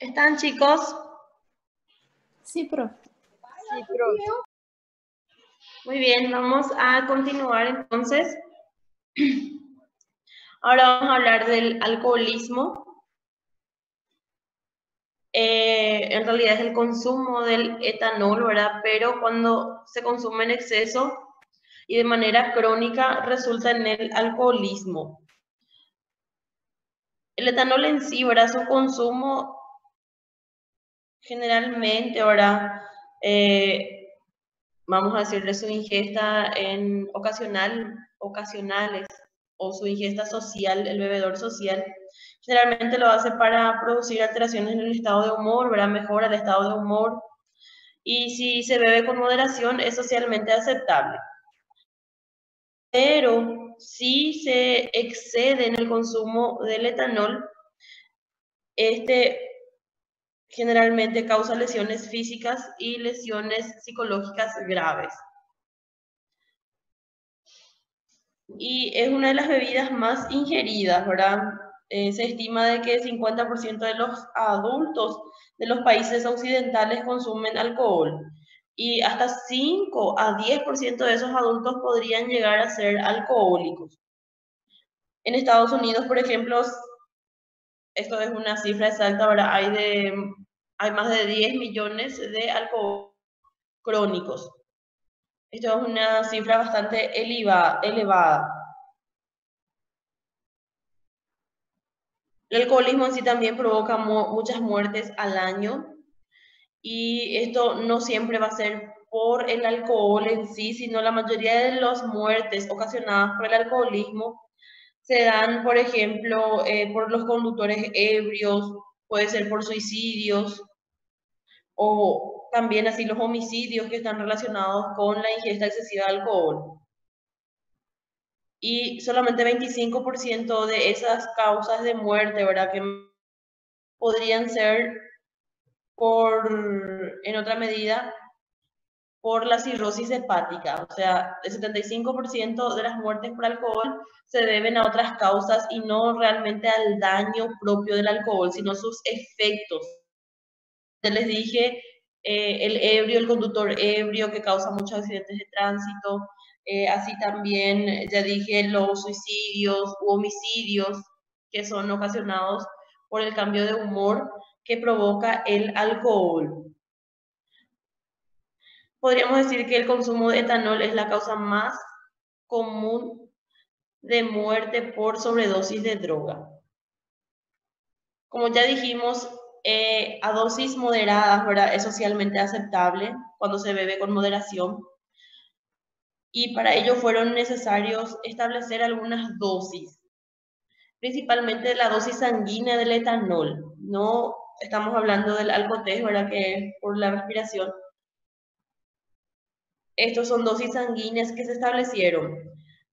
¿Están, chicos? Sí, profe. Sí, profe. Muy bien, vamos a continuar entonces. Ahora vamos a hablar del alcoholismo. En realidad es el consumo del etanol, ¿verdad? Pero cuando se consume en exceso y de manera crónica resulta en el alcoholismo. El etanol en sí, ¿verdad? Su consumo generalmente, ahora vamos a decirle su ingesta en ocasionales o su ingesta social, el bebedor social, generalmente lo hace para producir alteraciones en el estado de humor, ¿verdad? Mejora el estado de humor. Y si se bebe con moderación es socialmente aceptable. Pero si se excede en el consumo del etanol, este generalmente causa lesiones físicas y lesiones psicológicas graves. Y es una de las bebidas más ingeridas, ¿verdad? Se estima de que el 50% de los adultos de los países occidentales consumen alcohol y hasta 5 a 10% de esos adultos podrían llegar a ser alcohólicos. En Estados Unidos, por ejemplo, esto es una cifra exacta, ¿verdad? Hay más de 10 millones de alcohólicos crónicos. Esto es una cifra bastante elevada. El alcoholismo en sí también provoca muchas muertes al año y esto no siempre va a ser por el alcohol en sí, sino la mayoría de las muertes ocasionadas por el alcoholismo se dan, por ejemplo, por los conductores ebrios, puede ser por suicidios o también así los homicidios que están relacionados con la ingesta excesiva de alcohol. Y solamente 25% de esas causas de muerte, ¿verdad? Que podrían ser en otra medida, por la cirrosis hepática. O sea, el 75% de las muertes por alcohol se deben a otras causas y no realmente al daño propio del alcohol, sino sus efectos. Ya les dije, el conductor ebrio que causa muchos accidentes de tránsito, así también, ya dije, los suicidios u homicidios que son ocasionados por el cambio de humor que provoca el alcohol. Podríamos decir que el consumo de etanol es la causa más común de muerte por sobredosis de droga. Como ya dijimos, a dosis moderadas, ¿verdad? Es socialmente aceptable cuando se bebe con moderación. Y para ello fueron necesarios establecer algunas dosis, principalmente la dosis sanguínea del etanol. No estamos hablando del alcotés, ¿verdad? Que es por la respiración. Estos son dosis sanguíneas que se establecieron.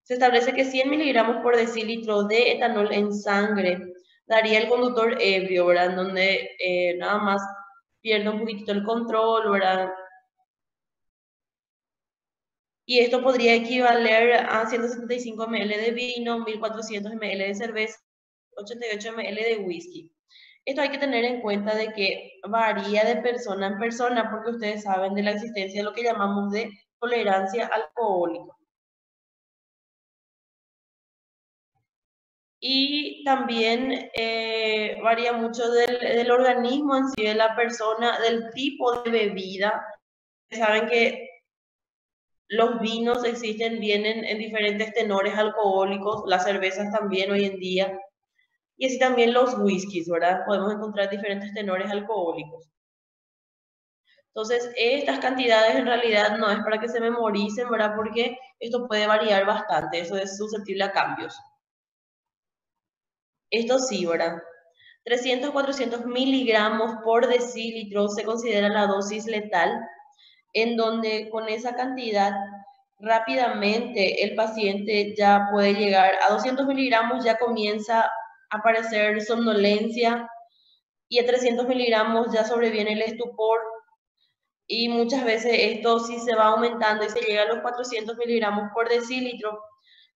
Se establece que 100 miligramos por decilitro de etanol en sangre daría el conductor ebrio, ¿verdad? Donde nada más pierde un poquitito el control, ¿verdad? Y esto podría equivaler a 175 ml de vino, 1400 ml de cerveza, 88 ml de whisky. Esto hay que tener en cuenta de que varía de persona en persona, porque ustedes saben de la existencia de lo que llamamos de tolerancia alcohólica. Y también varía mucho del organismo en sí de la persona, del tipo de bebida. Saben que los vinos vienen en diferentes tenores alcohólicos, las cervezas también hoy en día, y así también los whiskies, ¿verdad? Podemos encontrar diferentes tenores alcohólicos. Entonces, estas cantidades en realidad no es para que se memoricen, ¿verdad? Porque esto puede variar bastante, eso es susceptible a cambios. Esto sí, ¿verdad? 300, 400 miligramos por decilitro se considera la dosis letal, en donde con esa cantidad rápidamente el paciente ya puede llegar a 200 miligramos, ya comienza a aparecer somnolencia y a 300 miligramos ya sobreviene el estupor y muchas veces esto sí se va aumentando y se llega a los 400 miligramos por decilitro,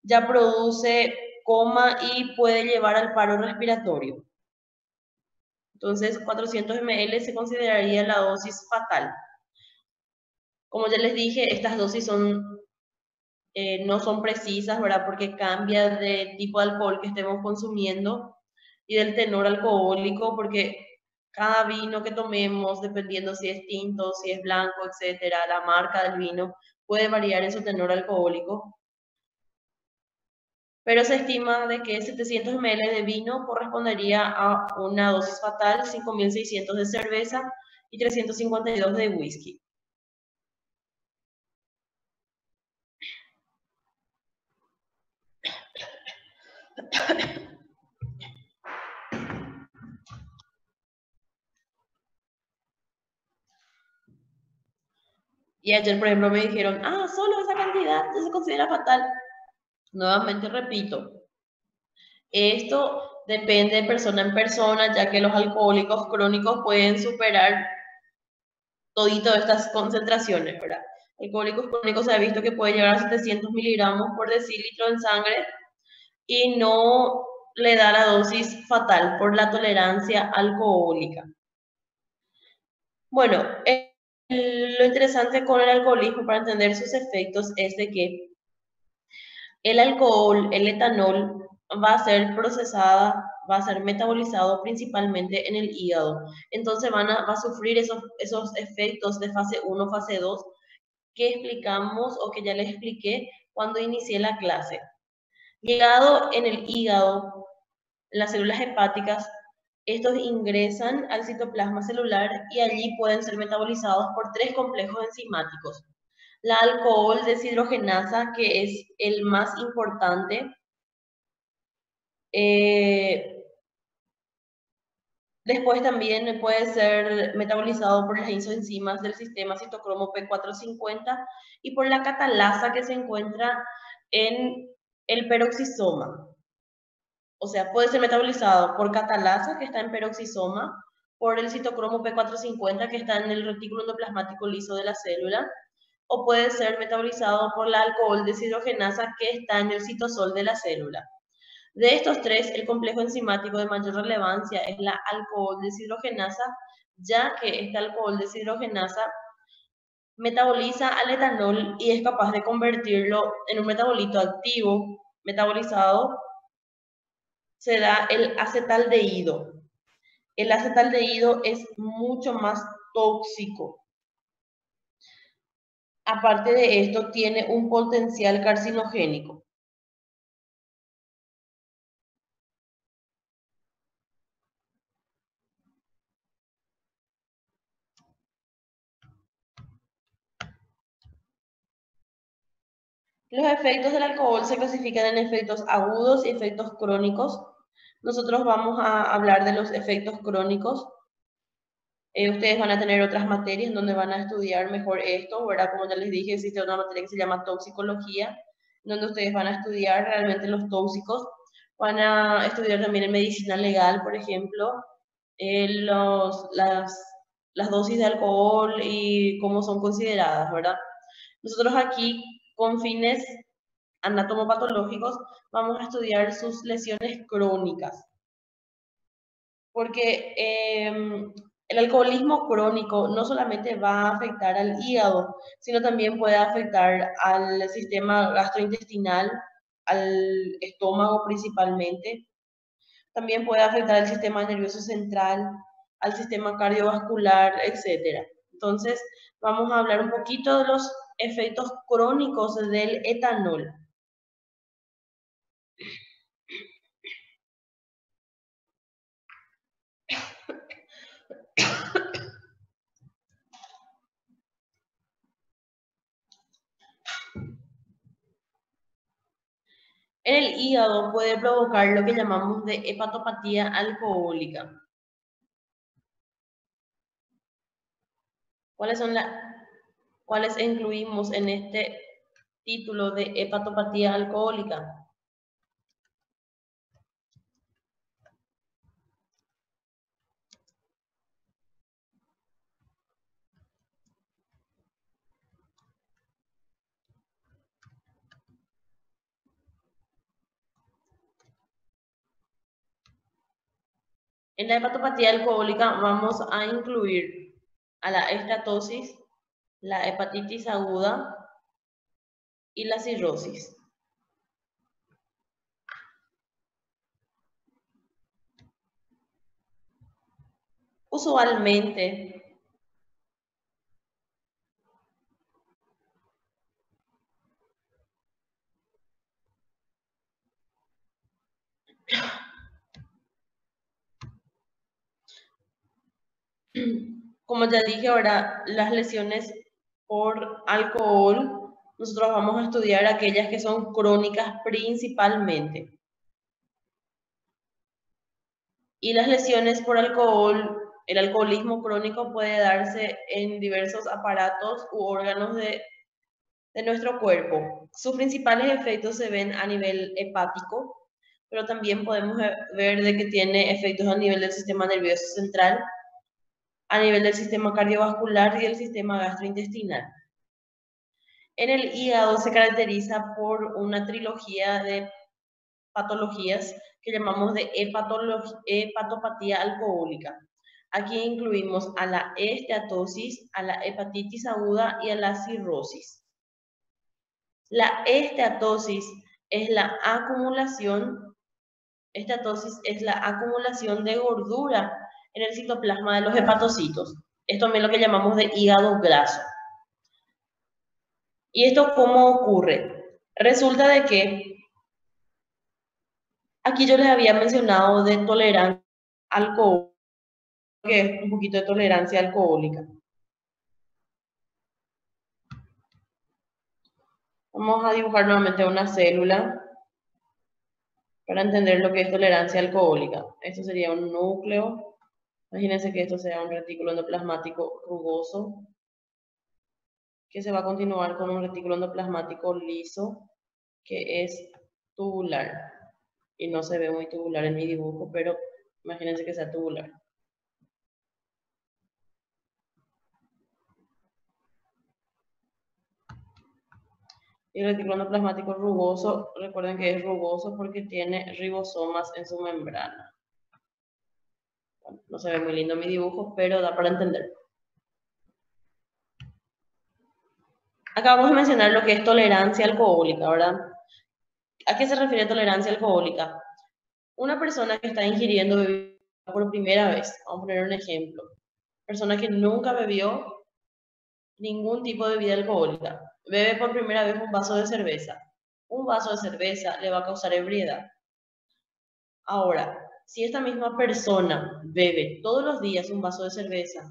ya produce coma y puede llevar al paro respiratorio. Entonces, 400 ml se consideraría la dosis fatal. Como ya les dije, estas dosis no son precisas, ¿verdad? Porque cambia de tipo de alcohol que estemos consumiendo y del tenor alcohólico, porque cada vino que tomemos, dependiendo si es tinto, si es blanco, etcétera, la marca del vino, puede variar en su tenor alcohólico. Pero se estima de que 700 ml de vino correspondería a una dosis fatal, 5.600 de cerveza y 352 de whisky. Y ayer, por ejemplo, me dijeron, solo esa cantidad ya se considera fatal. Nuevamente repito, esto depende de persona en persona, ya que los alcohólicos crónicos pueden superar todito estas concentraciones, ¿verdad? Alcohólicos crónicos se ha visto que puede llegar a 700 miligramos por decilitro en sangre y no le da la dosis fatal por la tolerancia alcohólica. Bueno, lo interesante con el alcoholismo para entender sus efectos es de que el alcohol, el etanol, va a ser procesada, va a ser metabolizado principalmente en el hígado. Entonces va a sufrir esos efectos de fase 1, fase 2 que explicamos o que ya les expliqué cuando inicié la clase. Llegado en el hígado, en las células hepáticas, estos ingresan al citoplasma celular y allí pueden ser metabolizados por tres complejos enzimáticos. La alcohol deshidrogenasa, que es el más importante. Después también puede ser metabolizado por las isoenzimas del sistema citocromo P450 y por la catalasa que se encuentra en el peroxisoma. O sea, puede ser metabolizado por catalasa, que está en peroxisoma, por el citocromo P450, que está en el retículo endoplasmático liso de la célula, o puede ser metabolizado por la alcohol deshidrogenasa, que está en el citosol de la célula. De estos tres, el complejo enzimático de mayor relevancia es la alcohol deshidrogenasa, ya que esta alcohol deshidrogenasa metaboliza al etanol y es capaz de convertirlo en un metabolito activo. Metabolizado se da el acetaldehído. El acetaldehído es mucho más tóxico. Aparte de esto, tiene un potencial carcinogénico. Los efectos del alcohol se clasifican en efectos agudos y efectos crónicos. Nosotros vamos a hablar de los efectos crónicos. Ustedes van a tener otras materias donde van a estudiar mejor esto, ¿verdad? Como ya les dije, existe otra materia que se llama toxicología, donde ustedes van a estudiar realmente los tóxicos. Van a estudiar también en medicina legal, por ejemplo, las dosis de alcohol y cómo son consideradas, ¿verdad? Nosotros aquí, con fines anatomopatológicos, vamos a estudiar sus lesiones crónicas. Porque el alcoholismo crónico no solamente va a afectar al hígado, sino también puede afectar al sistema gastrointestinal, al estómago principalmente. También puede afectar al sistema nervioso central, al sistema cardiovascular, etc. Entonces, vamos a hablar un poquito de los efectos crónicos del etanol. En el hígado puede provocar lo que llamamos de hepatopatía alcohólica. ¿Cuáles incluimos en este título de hepatopatía alcohólica? En la hepatopatía alcohólica vamos a incluir a la estatosis, la hepatitis aguda y la cirrosis. Usualmente, como ya dije ahora, las lesiones por alcohol, nosotros vamos a estudiar aquellas que son crónicas principalmente. Y las lesiones por alcohol, el alcoholismo crónico puede darse en diversos aparatos u órganos de nuestro cuerpo. Sus principales efectos se ven a nivel hepático, pero también podemos ver de que tiene efectos a nivel del sistema nervioso central, a nivel del sistema cardiovascular y del sistema gastrointestinal. En el hígado se caracteriza por una trilogía de patologías que llamamos de hepatopatía alcohólica. Aquí incluimos a la esteatosis, a la hepatitis aguda y a la cirrosis. La esteatosis es la acumulación de gordura en el citoplasma de los hepatocitos. Esto también es lo que llamamos de hígado graso. ¿Y esto cómo ocurre? Resulta de que aquí yo les había mencionado de tolerancia al alcohol, que es un poquito de tolerancia alcohólica. Vamos a dibujar nuevamente una célula para entender lo que es tolerancia alcohólica. Esto sería un núcleo. Imagínense que esto sea un retículo endoplasmático rugoso, que se va a continuar con un retículo endoplasmático liso, que es tubular. Y no se ve muy tubular en mi dibujo, pero imagínense que sea tubular. Y el retículo endoplasmático rugoso, recuerden que es rugoso porque tiene ribosomas en su membrana. Bueno, no se ve muy lindo mi dibujo, pero da para entender. Acabamos de mencionar lo que es tolerancia alcohólica, ¿verdad? ¿A qué se refiere tolerancia alcohólica? Una persona que está ingiriendo bebida por primera vez, vamos a poner un ejemplo. Persona que nunca bebió ningún tipo de bebida alcohólica, bebe por primera vez un vaso de cerveza. Un vaso de cerveza le va a causar ebriedad. Ahora, si esta misma persona bebe todos los días un vaso de cerveza,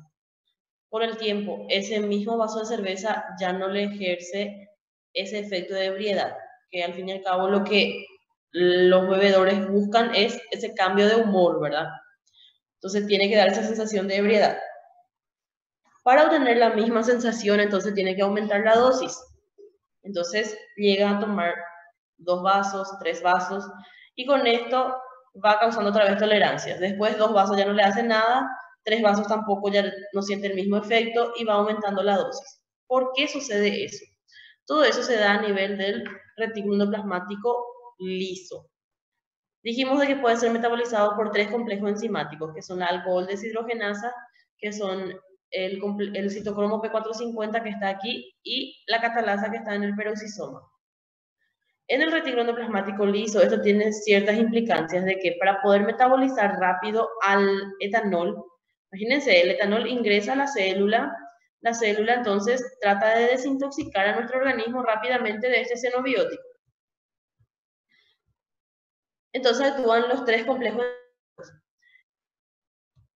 por el tiempo, ese mismo vaso de cerveza ya no le ejerce ese efecto de ebriedad, que al fin y al cabo lo que los bebedores buscan es ese cambio de humor, ¿verdad? Entonces tiene que dar esa sensación de ebriedad. Para obtener la misma sensación, entonces tiene que aumentar la dosis. Entonces llega a tomar 2 vasos, 3 vasos, y con esto va causando otra vez tolerancias. Después 2 vasos ya no le hacen nada, 3 vasos tampoco ya no siente el mismo efecto y va aumentando la dosis. ¿Por qué sucede eso? Todo eso se da a nivel del retículo endoplasmático liso. Dijimos de que puede ser metabolizado por 3 complejos enzimáticos, que son la alcohol deshidrogenasa, que son el citocromo P450 que está aquí y la catalasa que está en el peroxisoma. En el retículo endoplasmático liso, esto tiene ciertas implicancias de que para poder metabolizar rápido al etanol, imagínense, el etanol ingresa a la célula entonces trata de desintoxicar a nuestro organismo rápidamente de este xenobiótico. Entonces actúan los 3 complejos.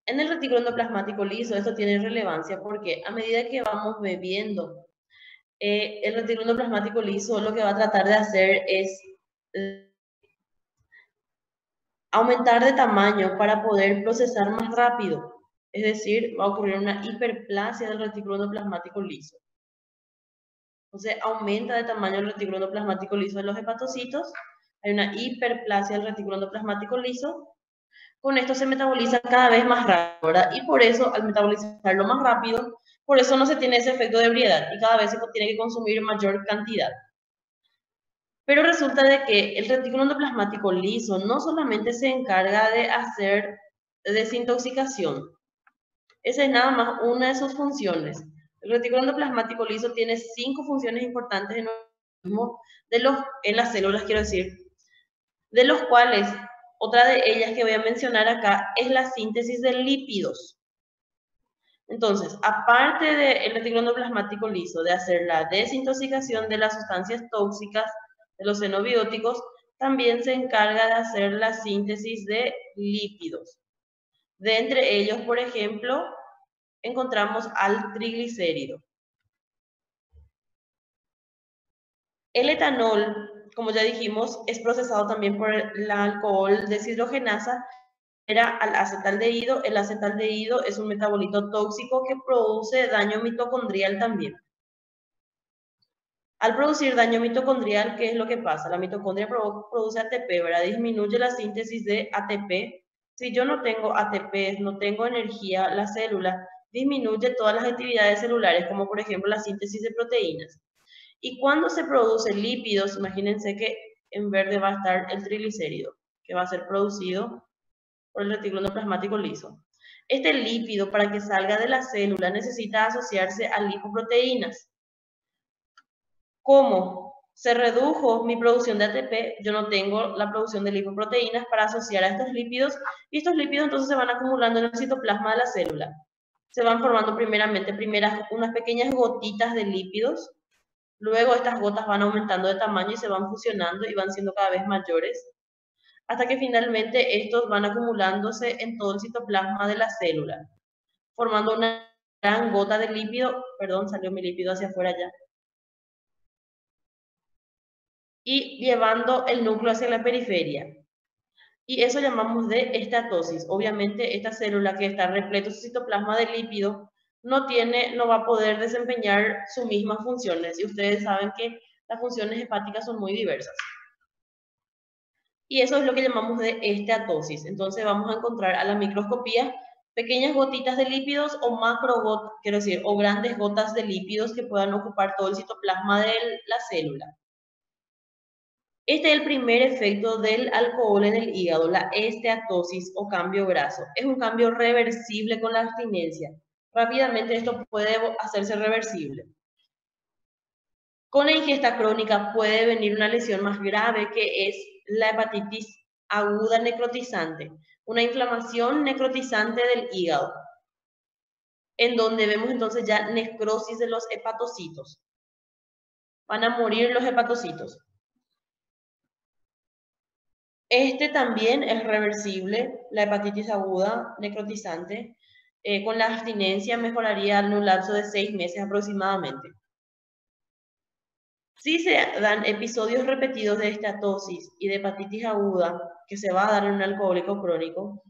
En el retículo endoplasmático liso esto tiene relevancia porque a medida que vamos bebiendo, el retículo endoplasmático liso lo que va a tratar de hacer es aumentar de tamaño para poder procesar más rápido. Es decir, va a ocurrir una hiperplasia del retículo endoplasmático liso. Entonces aumenta de tamaño el retículo endoplasmático liso de los hepatocitos, hay una hiperplasia del retículo endoplasmático liso. Con esto se metaboliza cada vez más rápido, ¿verdad? Y por eso, al metabolizarlo más rápido, por eso no se tiene ese efecto de ebriedad y cada vez se tiene que consumir mayor cantidad. Pero resulta de que el retículo endoplasmático liso no solamente se encarga de hacer desintoxicación. Esa es nada más una de sus funciones. El retículo endoplasmático liso tiene 5 funciones importantes en el organismo, en las células, quiero decir, de los cuales otra de ellas que voy a mencionar acá es la síntesis de lípidos. Entonces, aparte del retículo endoplasmático liso de hacer la desintoxicación de las sustancias tóxicas de los xenobióticos, también se encarga de hacer la síntesis de lípidos. De entre ellos, por ejemplo, encontramos al triglicérido. El etanol, como ya dijimos, es procesado también por la alcohol deshidrogenasa al acetaldehído. El acetaldehído es un metabolito tóxico que produce daño mitocondrial también. Al producir daño mitocondrial, ¿qué es lo que pasa? La mitocondria produce ATP, ¿verdad? Disminuye la síntesis de ATP. Si yo no tengo ATP, no tengo energía, la célula disminuye todas las actividades celulares, como por ejemplo la síntesis de proteínas. Y cuando se producen lípidos, imagínense que en verde va a estar el triglicérido, que va a ser producido por el retículo endoplasmático liso. Este lípido, para que salga de la célula, necesita asociarse a lipoproteínas. ¿Cómo se redujo mi producción de ATP? Yo no tengo la producción de lipoproteínas para asociar a estos lípidos, y estos lípidos entonces se van acumulando en el citoplasma de la célula. Se van formando primeramente unas pequeñas gotitas de lípidos. Luego estas gotas van aumentando de tamaño y se van fusionando y van siendo cada vez mayores, hasta que finalmente estos van acumulándose en todo el citoplasma de la célula, formando una gran gota de lípido. Perdón, salió mi lípido hacia afuera ya. Y llevando el núcleo hacia la periferia. Y eso llamamos de estatosis. Obviamente esta célula que está repleto su citoplasma de lípido no va a poder desempeñar sus mismas funciones. Y ustedes saben que las funciones hepáticas son muy diversas. Y eso es lo que llamamos de esteatosis. Entonces vamos a encontrar a la microscopía pequeñas gotitas de lípidos o quiero decir, o grandes gotas de lípidos que puedan ocupar todo el citoplasma de la célula. Este es el primer efecto del alcohol en el hígado, la esteatosis o cambio graso. Es un cambio reversible con la abstinencia. Rápidamente esto puede hacerse reversible. Con la ingesta crónica puede venir una lesión más grave, que es la hepatitis aguda necrotizante, una inflamación necrotizante del hígado, en donde vemos entonces ya necrosis de los hepatocitos. Van a morir los hepatocitos. Este también es reversible, la hepatitis aguda necrotizante. Con la abstinencia mejoraría en un lapso de 6 meses aproximadamente. Si se dan episodios repetidos de estatosis y de hepatitis aguda, que se va a dar en un alcohólico crónico,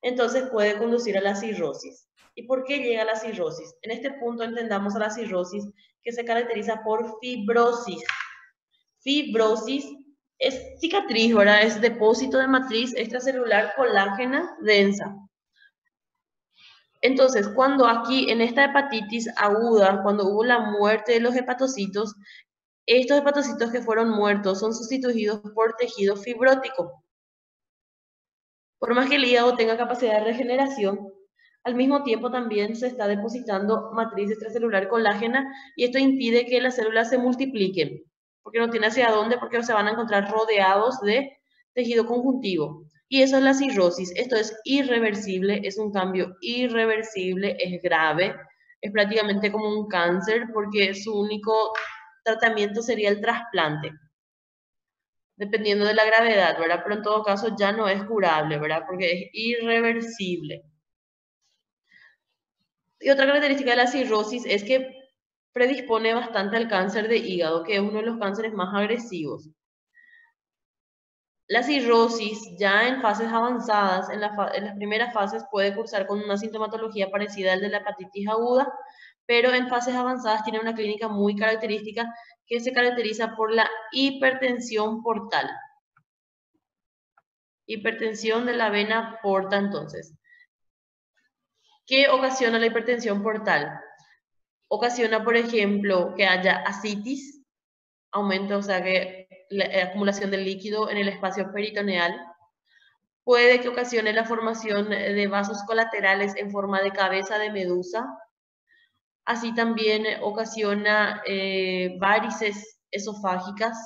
entonces puede conducir a la cirrosis. ¿Y por qué llega a la cirrosis? En este punto entendamos a la cirrosis, que se caracteriza por fibrosis. Fibrosis es cicatriz, ¿verdad? Es depósito de matriz extracelular colágena densa. Entonces, cuando aquí en esta hepatitis aguda, cuando hubo la muerte de los hepatocitos, estos hepatocitos que fueron muertos son sustituidos por tejido fibrótico. Por más que el hígado tenga capacidad de regeneración, al mismo tiempo también se está depositando matriz extracelular colágena, y esto impide que las células se multipliquen, porque no tiene hacia dónde, porque se van a encontrar rodeados de tejido conjuntivo. Y eso es la cirrosis. Esto es irreversible, es un cambio irreversible, es grave, es prácticamente como un cáncer, porque su único tratamiento sería el trasplante, dependiendo de la gravedad, ¿verdad? Pero en todo caso ya no es curable, ¿verdad? Porque es irreversible. Y otra característica de la cirrosis es que predispone bastante al cáncer de hígado, que es uno de los cánceres más agresivos. La cirrosis ya en fases avanzadas, en las primeras fases, puede cursar con una sintomatología parecida al de la hepatitis aguda, pero en fases avanzadas tiene una clínica muy característica, que se caracteriza por la hipertensión portal. Hipertensión de la vena porta, entonces. ¿Qué ocasiona la hipertensión portal? Ocasiona, por ejemplo, que haya ascitis, aumento, o sea, que la acumulación de líquido en el espacio peritoneal. Puede que ocasione la formación de vasos colaterales en forma de cabeza de medusa. Así también ocasiona varices esofágicas,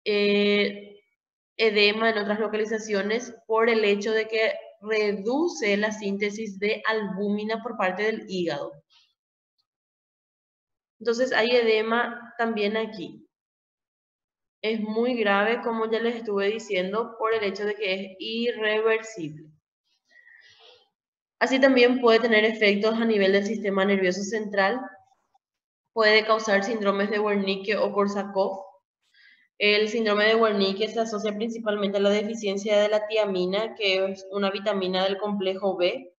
edema en otras localizaciones por el hecho de que reduce la síntesis de albúmina por parte del hígado. Entonces hay edema también aquí. Es muy grave, como ya les estuve diciendo, por el hecho de que es irreversible. Así también puede tener efectos a nivel del sistema nervioso central. Puede causar síndromes de Wernicke o Korsakoff. El síndrome de Wernicke se asocia principalmente a la deficiencia de la tiamina, que es una vitamina del complejo B.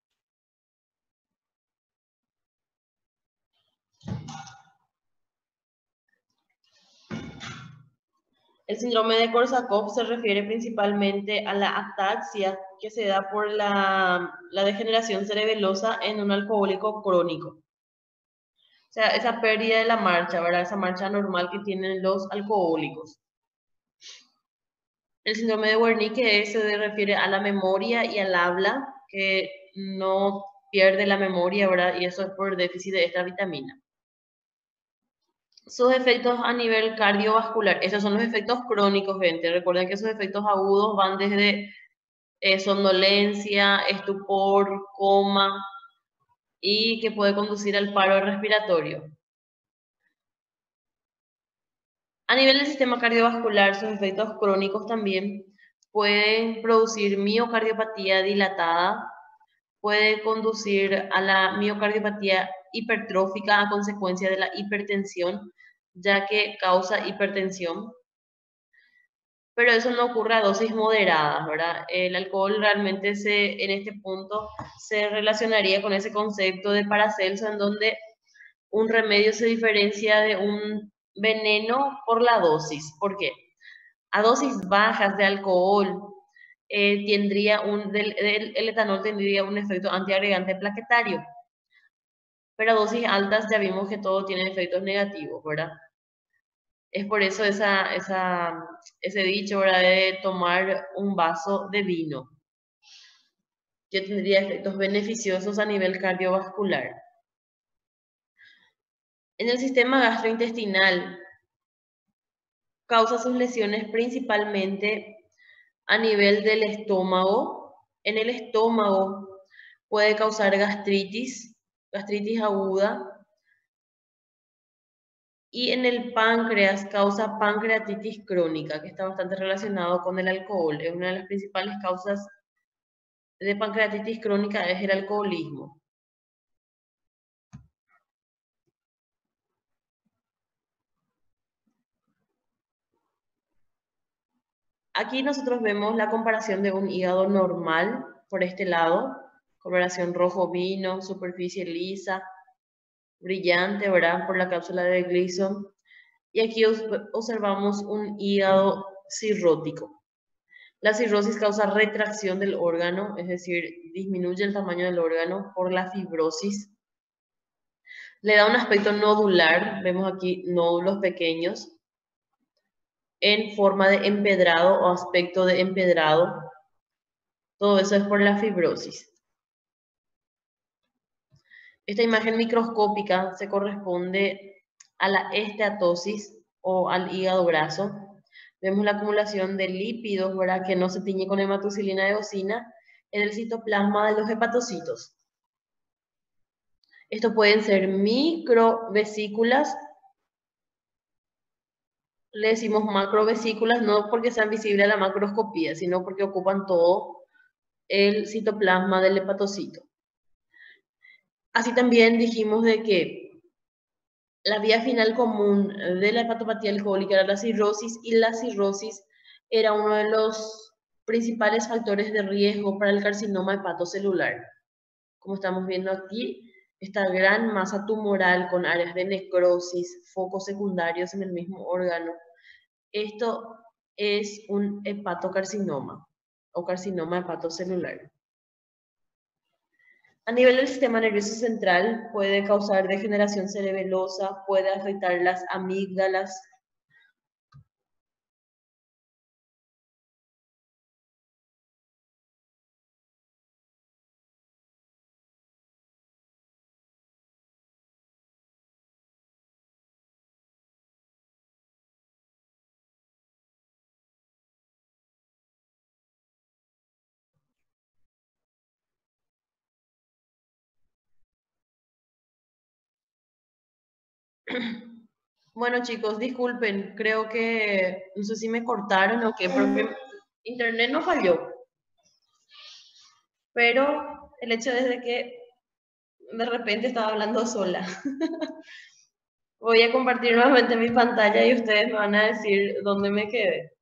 El síndrome de Korsakoff se refiere principalmente a la ataxia que se da por la degeneración cerebelosa en un alcohólico crónico. O sea, esa pérdida de la marcha, ¿verdad? Esa marcha normal que tienen los alcohólicos. El síndrome de Wernicke se refiere a la memoria y al habla, que no pierde la memoria, ¿verdad? Y eso es por déficit de esta vitamina. Sus efectos a nivel cardiovascular, esos son los efectos crónicos, gente. Recuerden que esos efectos agudos van desde somnolencia, estupor, coma, y que puede conducir al paro respiratorio. A nivel del sistema cardiovascular, sus efectos crónicos también pueden producir miocardiopatía dilatada, puede conducir a la miocardiopatía hipertrófica a consecuencia de la hipertensión, ya que causa hipertensión. Pero eso no ocurre a dosis moderadas, ¿verdad? El alcohol realmente en este punto se relacionaría con ese concepto de Paracelso, en donde un remedio se diferencia de un veneno por la dosis. ¿Por qué? A dosis bajas de alcohol el etanol tendría un efecto antiagregante plaquetario, pero a dosis altas ya vimos que todo tiene efectos negativos, ¿verdad? Es por eso ese dicho, ¿verdad?, de tomar un vaso de vino, que tendría efectos beneficiosos a nivel cardiovascular. En el sistema gastrointestinal, causa sus lesiones principalmente a nivel del estómago. En el estómago puede causar gastritis aguda. Y en el páncreas causa pancreatitis crónica, que está bastante relacionado con el alcohol. Es una de las principales causas de pancreatitis crónica es el alcoholismo. Aquí nosotros vemos la comparación de un hígado normal, por este lado, coloración rojo vino, superficie lisa, brillante, ¿verdad?, por la cápsula de Gleason. Y aquí observamos un hígado cirrótico. La cirrosis causa retracción del órgano, es decir, disminuye el tamaño del órgano por la fibrosis. Le da un aspecto nodular, vemos aquí nódulos pequeños en forma de empedrado o aspecto de empedrado. Todo eso es por la fibrosis. Esta imagen microscópica se corresponde a la esteatosis o al hígado graso. Vemos la acumulación de lípidos, ¿verdad?, que no se tiñe con hematoxilina de eosina en el citoplasma de los hepatocitos. Estos pueden ser microvesículas. Le decimos macrovesículas no porque sean visibles a la macroscopía, sino porque ocupan todo el citoplasma del hepatocito. Así también dijimos de que la vía final común de la hepatopatía alcohólica era la cirrosis, y la cirrosis era uno de los principales factores de riesgo para el carcinoma hepatocelular. Como estamos viendo aquí, esta gran masa tumoral con áreas de necrosis, focos secundarios en el mismo órgano. Esto es un hepatocarcinoma o carcinoma hepatocelular. A nivel del sistema nervioso central puede causar degeneración cerebelosa, puede afectar las amígdalas, Bueno, chicos, disculpen, creo que no sé si me cortaron o qué, porque internet no falló. Pero el hecho es de que de repente estaba hablando sola. Voy a compartir nuevamente mi pantalla y ustedes me van a decir dónde me quedé.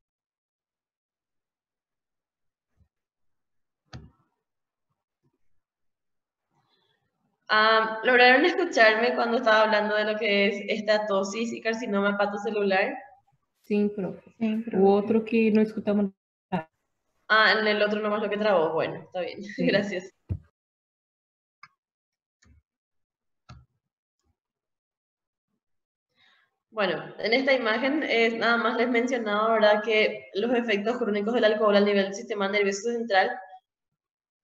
¿Lograron escucharme cuando estaba hablando de lo que es estatosis y carcinoma hepatocelular? Sim, profe. Sim, profe. O outro que não escutamos nada. En el otro nomás lo que trabó. Bueno, está bien. Sí. Gracias. Bueno, en esta imagen nada más les mencionaba, ¿verdad?, que los efectos crónicos del alcohol a nivel del sistema nervioso central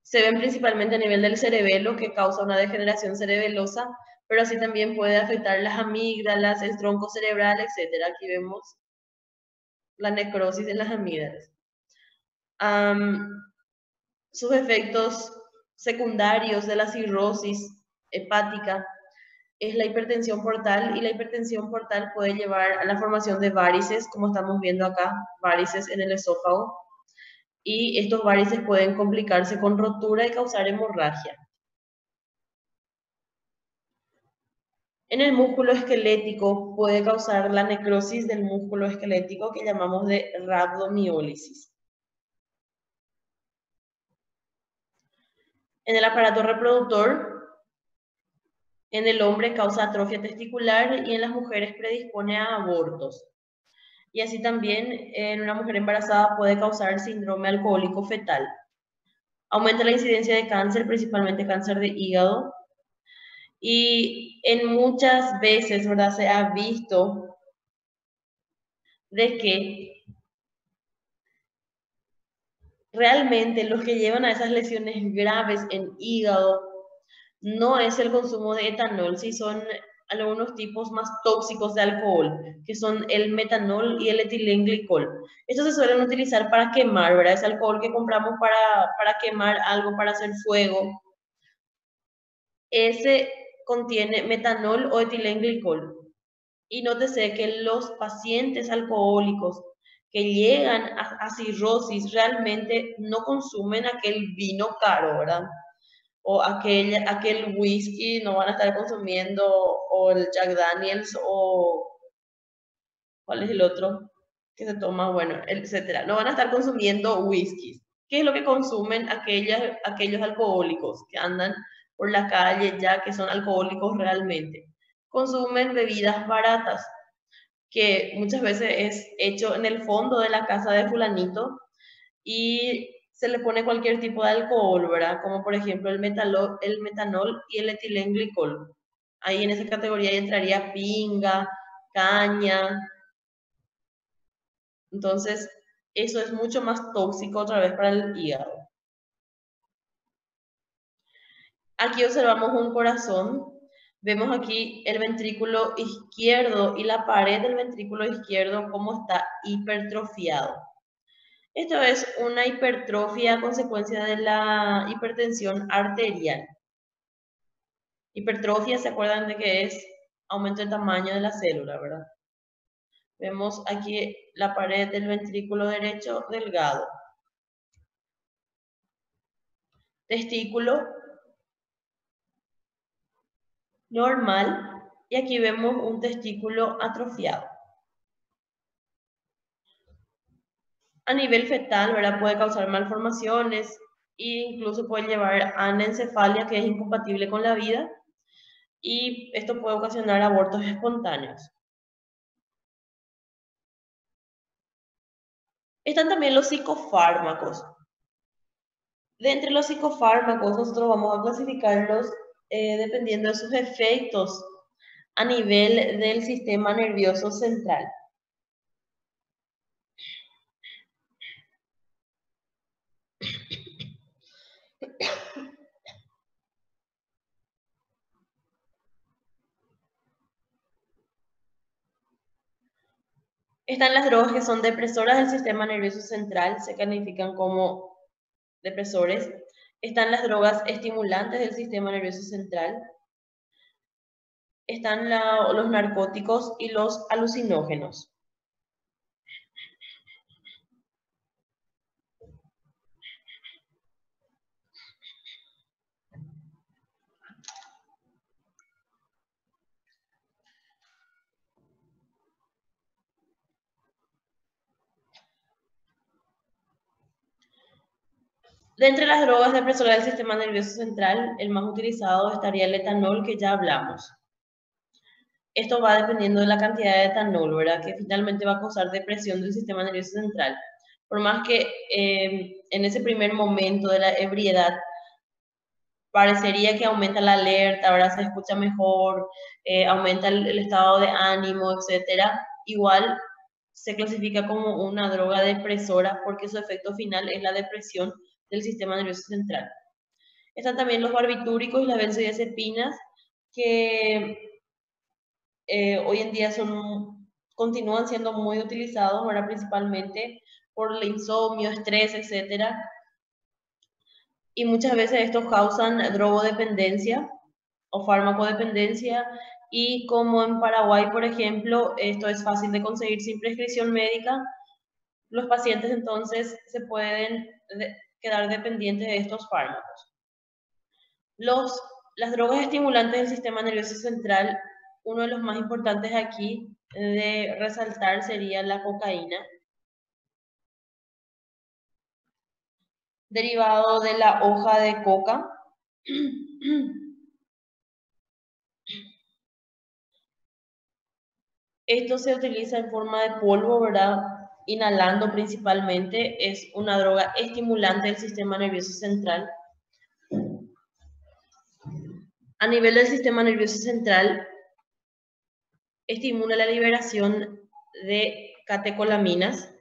se ven principalmente a nivel del cerebelo, que causa una degeneración cerebelosa, pero así también puede afectar las amígdalas, el tronco cerebral, etc. Aquí vemos la necrosis en las amígdalas. Sus efectos secundarios de la cirrosis hepática es la hipertensión portal, y la hipertensión portal puede llevar a la formación de varices, como estamos viendo acá, varices en el esófago, y estos varices pueden complicarse con rotura y causar hemorragia. En el músculo esquelético puede causar la necrosis del músculo esquelético, que llamamos de rabdomiólisis. En el aparato reproductor, en el hombre causa atrofia testicular y en las mujeres predispone a abortos. Y así también en una mujer embarazada puede causar síndrome alcohólico fetal. Aumenta la incidencia de cáncer, principalmente cáncer de hígado. Y en muchas veces, ¿verdad?, se ha visto de que realmente los que llevan a esas lesiones graves en hígado no es el consumo de etanol, sí son algunos tipos más tóxicos de alcohol, que son el metanol y el etilenglicol. Estos se suelen utilizar para quemar, ¿verdad? Es alcohol que compramos para quemar algo, para hacer fuego. Ese contiene metanol o etilenglicol. Y nótese que los pacientes alcohólicos que llegan a cirrosis realmente no consumen aquel vino caro, ¿verdad?, o aquel whisky, no van a estar consumiendo, o el Jack Daniels, o ¿cuál es el otro que se toma? Bueno, etcétera. No van a estar consumiendo whiskies. ¿Qué es lo que consumen aquellos alcohólicos que andan por la calle ya, que son alcohólicos realmente? Consumen bebidas baratas, que muchas veces es hecho en el fondo de la casa de fulanito y se le pone cualquier tipo de alcohol, ¿verdad? Como por ejemplo el metanol y el etilenglicol. Ahí en esa categoría entraría pinga, caña. Entonces, eso es mucho más tóxico otra vez para el hígado. Aquí observamos un corazón. Vemos aquí el ventrículo izquierdo y la pared del ventrículo izquierdo cómo está hipertrofiado. Esto es una hipertrofia a consecuencia de la hipertensión arterial. Hipertrofia, ¿se acuerdan de qué es? Aumento de tamaño de la célula, ¿verdad? Vemos aquí la pared del ventrículo derecho delgado. Testículo normal, y aquí vemos un testículo atrofiado. A nivel fetal, ¿verdad?, puede causar malformaciones e incluso puede llevar a anencefalia, que es incompatible con la vida, y esto puede ocasionar abortos espontáneos. Están también los psicofármacos. De entre los psicofármacos, nosotros vamos a clasificarlos dependiendo de sus efectos a nivel del sistema nervioso central. Están las drogas que son depresoras del sistema nervioso central, se califican como depresores. Están las drogas estimulantes del sistema nervioso central. están los narcóticos y los alucinógenos. De entre las drogas depresoras del sistema nervioso central, el más utilizado estaría el etanol, que ya hablamos. Esto va dependiendo de la cantidad de etanol, ¿verdad? Que finalmente va a causar depresión del sistema nervioso central. Por más que en ese primer momento de la ebriedad parecería que aumenta la alerta, ahora se escucha mejor, aumenta el estado de ánimo, etcétera, igual se clasifica como una droga depresora porque su efecto final es la depresión del sistema nervioso central. Están también los barbitúricos y las benzodiazepinas, que hoy en día continúan siendo muy utilizados, ahora principalmente por el insomnio, estrés, etcétera. Y muchas veces estos causan drogodependencia o farmacodependencia, y como en Paraguay, por ejemplo, esto es fácil de conseguir sin prescripción médica, los pacientes entonces se pueden quedar dependientes de estos fármacos. Las drogas estimulantes del sistema nervioso central, uno de los más importantes aquí de resaltar sería la cocaína, derivado de la hoja de coca. Esto se utiliza en forma de polvo, ¿verdad? Inhalando principalmente. Es una droga estimulante del sistema nervioso central. A nivel del sistema nervioso central, estimula la liberación de catecolaminas.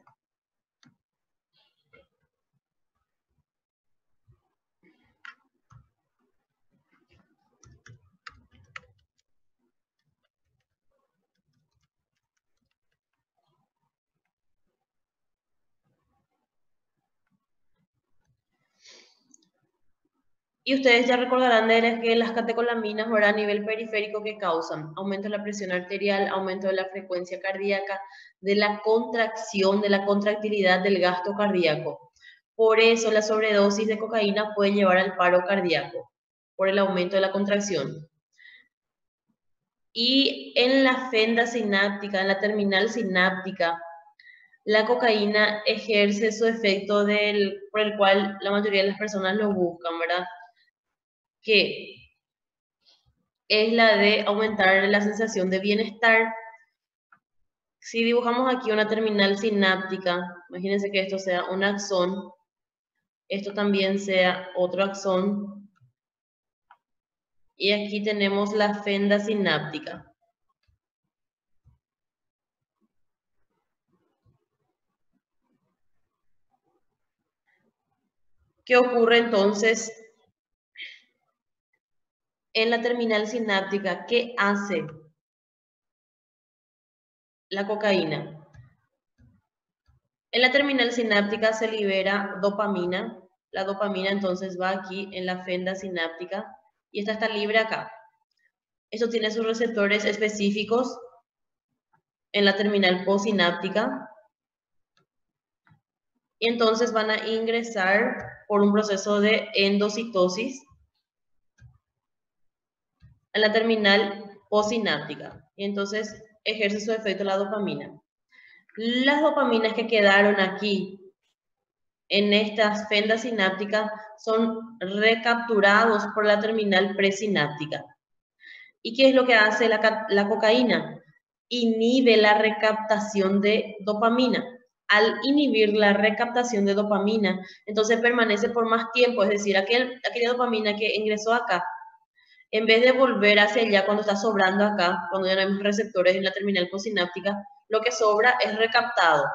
Y ustedes ya recordarán de que las catecolaminas, ¿verdad? A nivel periférico, ¿qué causan? Aumento de la presión arterial, aumento de la frecuencia cardíaca, de la contracción, de la contractilidad del gasto cardíaco. Por eso la sobredosis de cocaína puede llevar al paro cardíaco, por el aumento de la contracción. Y en la fenda sináptica, en la terminal sináptica, la cocaína ejerce su efecto por el cual la mayoría de las personas lo buscan, ¿verdad? Que es la de aumentar la sensación de bienestar. Si dibujamos aquí una terminal sináptica, imagínense que esto sea un axón, esto también sea otro axón, y aquí tenemos la fenda sináptica. ¿Qué ocurre entonces en la terminal sináptica? ¿Qué hace la cocaína? En la terminal sináptica se libera dopamina. La dopamina entonces va aquí en la fenda sináptica y esta está libre acá. Esto tiene sus receptores específicos en la terminal postsináptica y entonces van a ingresar por un proceso de endocitosis a la terminal postsináptica y entonces ejerce su efecto la dopamina. Las dopaminas que quedaron aquí en estas fendas sinápticas son recapturados por la terminal presináptica. ¿Y qué es lo que hace la cocaína? Inhibe la recaptación de dopamina. Al inhibir la recaptación de dopamina, entonces permanece por más tiempo, es decir, aquella dopamina que ingresó acá, en vez de volver hacia allá cuando está sobrando acá, cuando ya no hay más receptores en la terminal postsináptica, lo que sobra es recaptado.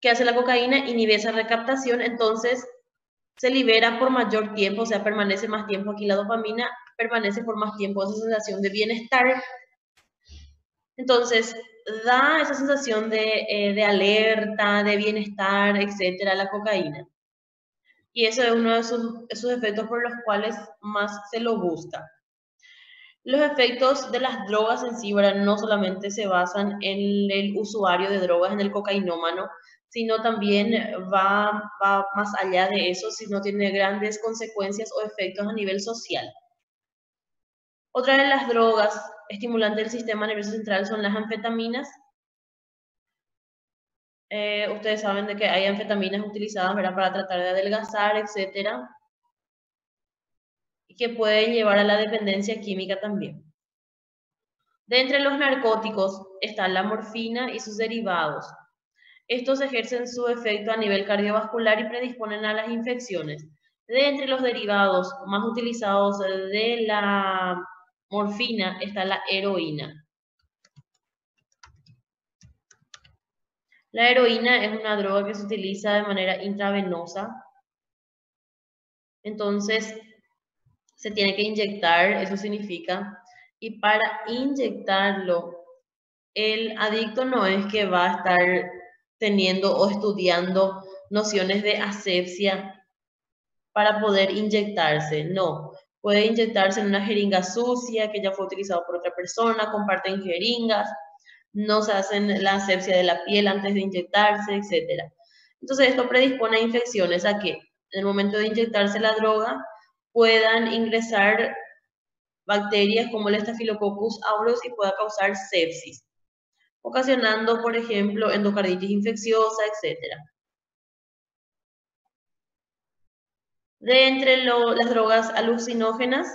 ¿Qué hace la cocaína? Inhibe esa recaptación, entonces se libera por mayor tiempo, o sea, permanece más tiempo aquí la dopamina, permanece por más tiempo esa sensación de bienestar. Entonces, da esa sensación de alerta, de bienestar, etcétera, la cocaína. Y eso es uno de sus efectos por los cuales más se lo busca. Los efectos de las drogas en sí, ¿verdad? No solamente se basan en el usuario de drogas, en el cocainómano, sino también va más allá de eso, sino tiene grandes consecuencias o efectos a nivel social. Otra de las drogas estimulantes del sistema nervioso central son las anfetaminas. Ustedes saben de que hay anfetaminas utilizadas, ¿verdad?, para tratar de adelgazar, etcétera, y que pueden llevar a la dependencia química también. De entre los narcóticos están la morfina y sus derivados. Estos ejercen su efecto a nivel cardiovascular y predisponen a las infecciones. De entre los derivados más utilizados de la morfina está la heroína. La heroína es una droga que se utiliza de manera intravenosa. Entonces, se tiene que inyectar, eso significa. Y para inyectarlo, el adicto no es que va a estar teniendo o estudiando nociones de asepsia para poder inyectarse. No, puede inyectarse en una jeringa sucia que ya fue utilizada por otra persona, comparten jeringas, no se hacen la asepsia de la piel antes de inyectarse, etc. Entonces esto predispone a infecciones, a que en el momento de inyectarse la droga puedan ingresar bacterias como el Staphylococcus aureus y pueda causar sepsis, ocasionando, por ejemplo, endocarditis infecciosa, etc. De entre las drogas alucinógenas,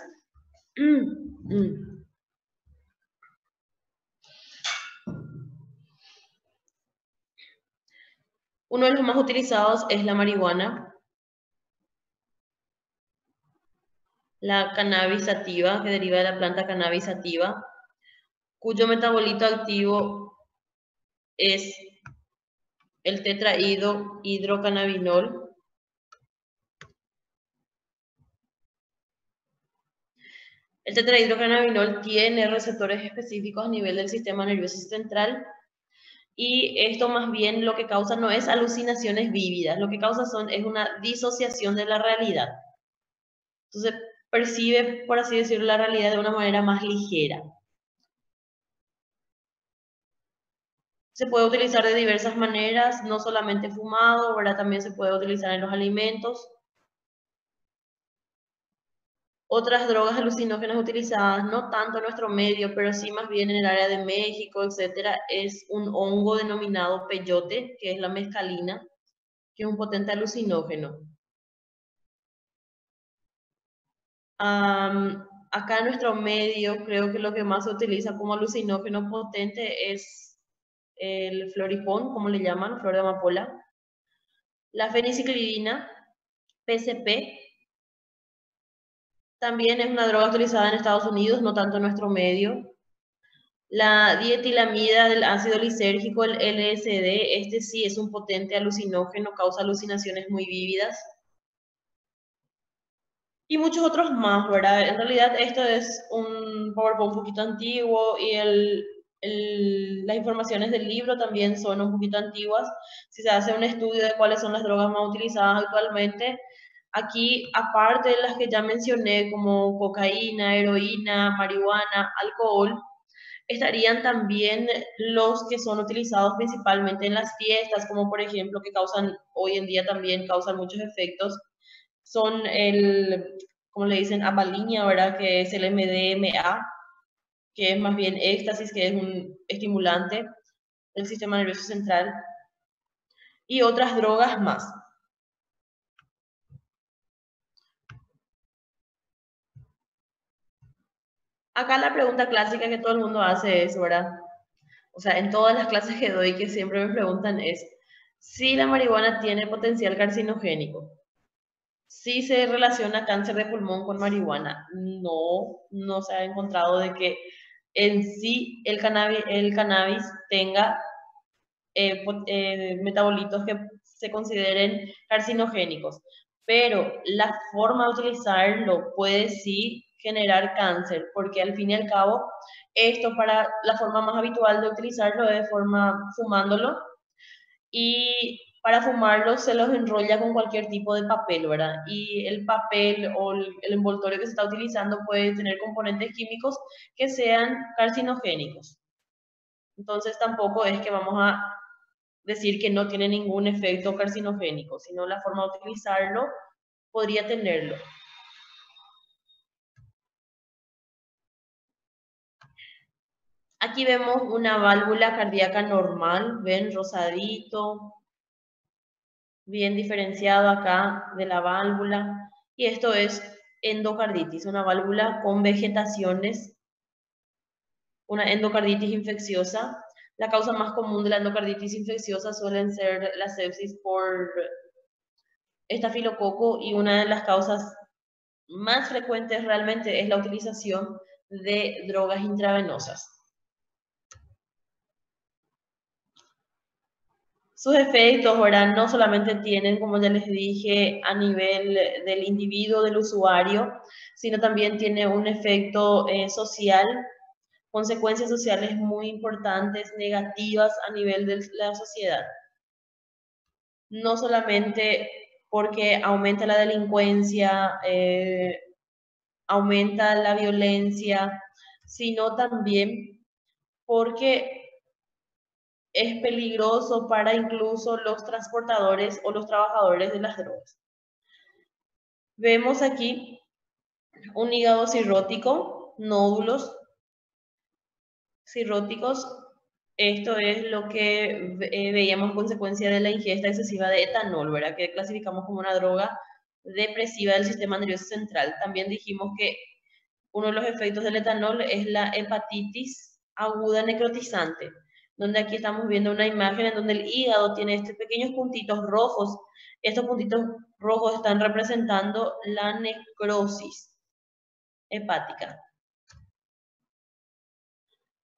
uno de los más utilizados es la marihuana, la cannabis sativa, que deriva de la planta cannabis sativa, cuyo metabolito activo es el tetrahidrocannabinol. El tetrahidrocannabinol tiene receptores específicos a nivel del sistema nervioso central y esto más bien lo que causa no es alucinaciones vívidas, lo que causa es una disociación de la realidad. Entonces percibe, por así decirlo, la realidad de una manera más ligera. Se puede utilizar de diversas maneras, no solamente fumado, ¿verdad? También se puede utilizar en los alimentos. Otras drogas alucinógenas utilizadas, no tanto en nuestro medio, pero sí más bien en el área de México, etcétera, es un hongo denominado peyote, que es la mescalina, que es un potente alucinógeno. Acá en nuestro medio, creo que lo que más se utiliza como alucinógeno potente es el floripón, como le llaman, flor de amapola. La feniciclidina, PCP, también es una droga utilizada en Estados Unidos, no tanto en nuestro medio. La dietilamida del ácido lisérgico, el LSD, este sí es un potente alucinógeno, causa alucinaciones muy vívidas. Y muchos otros más, ¿verdad? En realidad esto es un PowerPoint un poquito antiguo y las informaciones del libro también son un poquito antiguas. Si se hace un estudio de cuáles son las drogas más utilizadas actualmente, aquí, aparte de las que ya mencioné, como cocaína, heroína, marihuana, alcohol, estarían también los que son utilizados principalmente en las fiestas, como por ejemplo que hoy en día también causan muchos efectos, son como le dicen, amaliña, ¿verdad? Que es el MDMA, que es más bien éxtasis, que es un estimulante del sistema nervioso central, y otras drogas más. Acá la pregunta clásica que todo el mundo hace es, ¿verdad? O sea, en todas las clases que doy, que siempre me preguntan es, si la marihuana tiene potencial carcinogénico. Sí se relaciona cáncer de pulmón con marihuana. No se ha encontrado de que en sí el cannabis tenga metabolitos que se consideren carcinogénicos. Pero la forma de utilizarlo puede sí generar cáncer, porque al fin y al cabo, esto para la forma más habitual de utilizarlo es de forma fumándolo. Y para fumarlos se los enrolla con cualquier tipo de papel, ¿verdad? Y el papel o el envoltorio que se está utilizando puede tener componentes químicos que sean carcinogénicos. Entonces tampoco es que vamos a decir que no tiene ningún efecto carcinogénico, sino la forma de utilizarlo podría tenerlo. Aquí vemos una válvula cardíaca normal, ven rosadito, bien diferenciado acá de la válvula. Y esto es endocarditis, una válvula con vegetaciones, una endocarditis infecciosa. La causa más común de la endocarditis infecciosa suelen ser la sepsis por estafilococo y una de las causas más frecuentes realmente es la utilización de drogas intravenosas. Sus efectos, ¿verdad? No solamente tienen, como ya les dije, a nivel del individuo, del usuario, sino también tiene un efecto social, consecuencias sociales muy importantes, negativas a nivel de la sociedad. No solamente porque aumenta la delincuencia, aumenta la violencia, sino también porque es peligroso para incluso los transportadores o los trabajadores de las drogas. Vemos aquí un hígado cirrótico, nódulos cirróticos. Esto es lo que veíamos en consecuencia de la ingesta excesiva de etanol, ¿verdad? Que clasificamos como una droga depresiva del sistema nervioso central. También dijimos que uno de los efectos del etanol es la hepatitis aguda necrotizante, donde aquí estamos viendo una imagen en donde el hígado tiene estos pequeños puntitos rojos. Estos puntitos rojos están representando la necrosis hepática.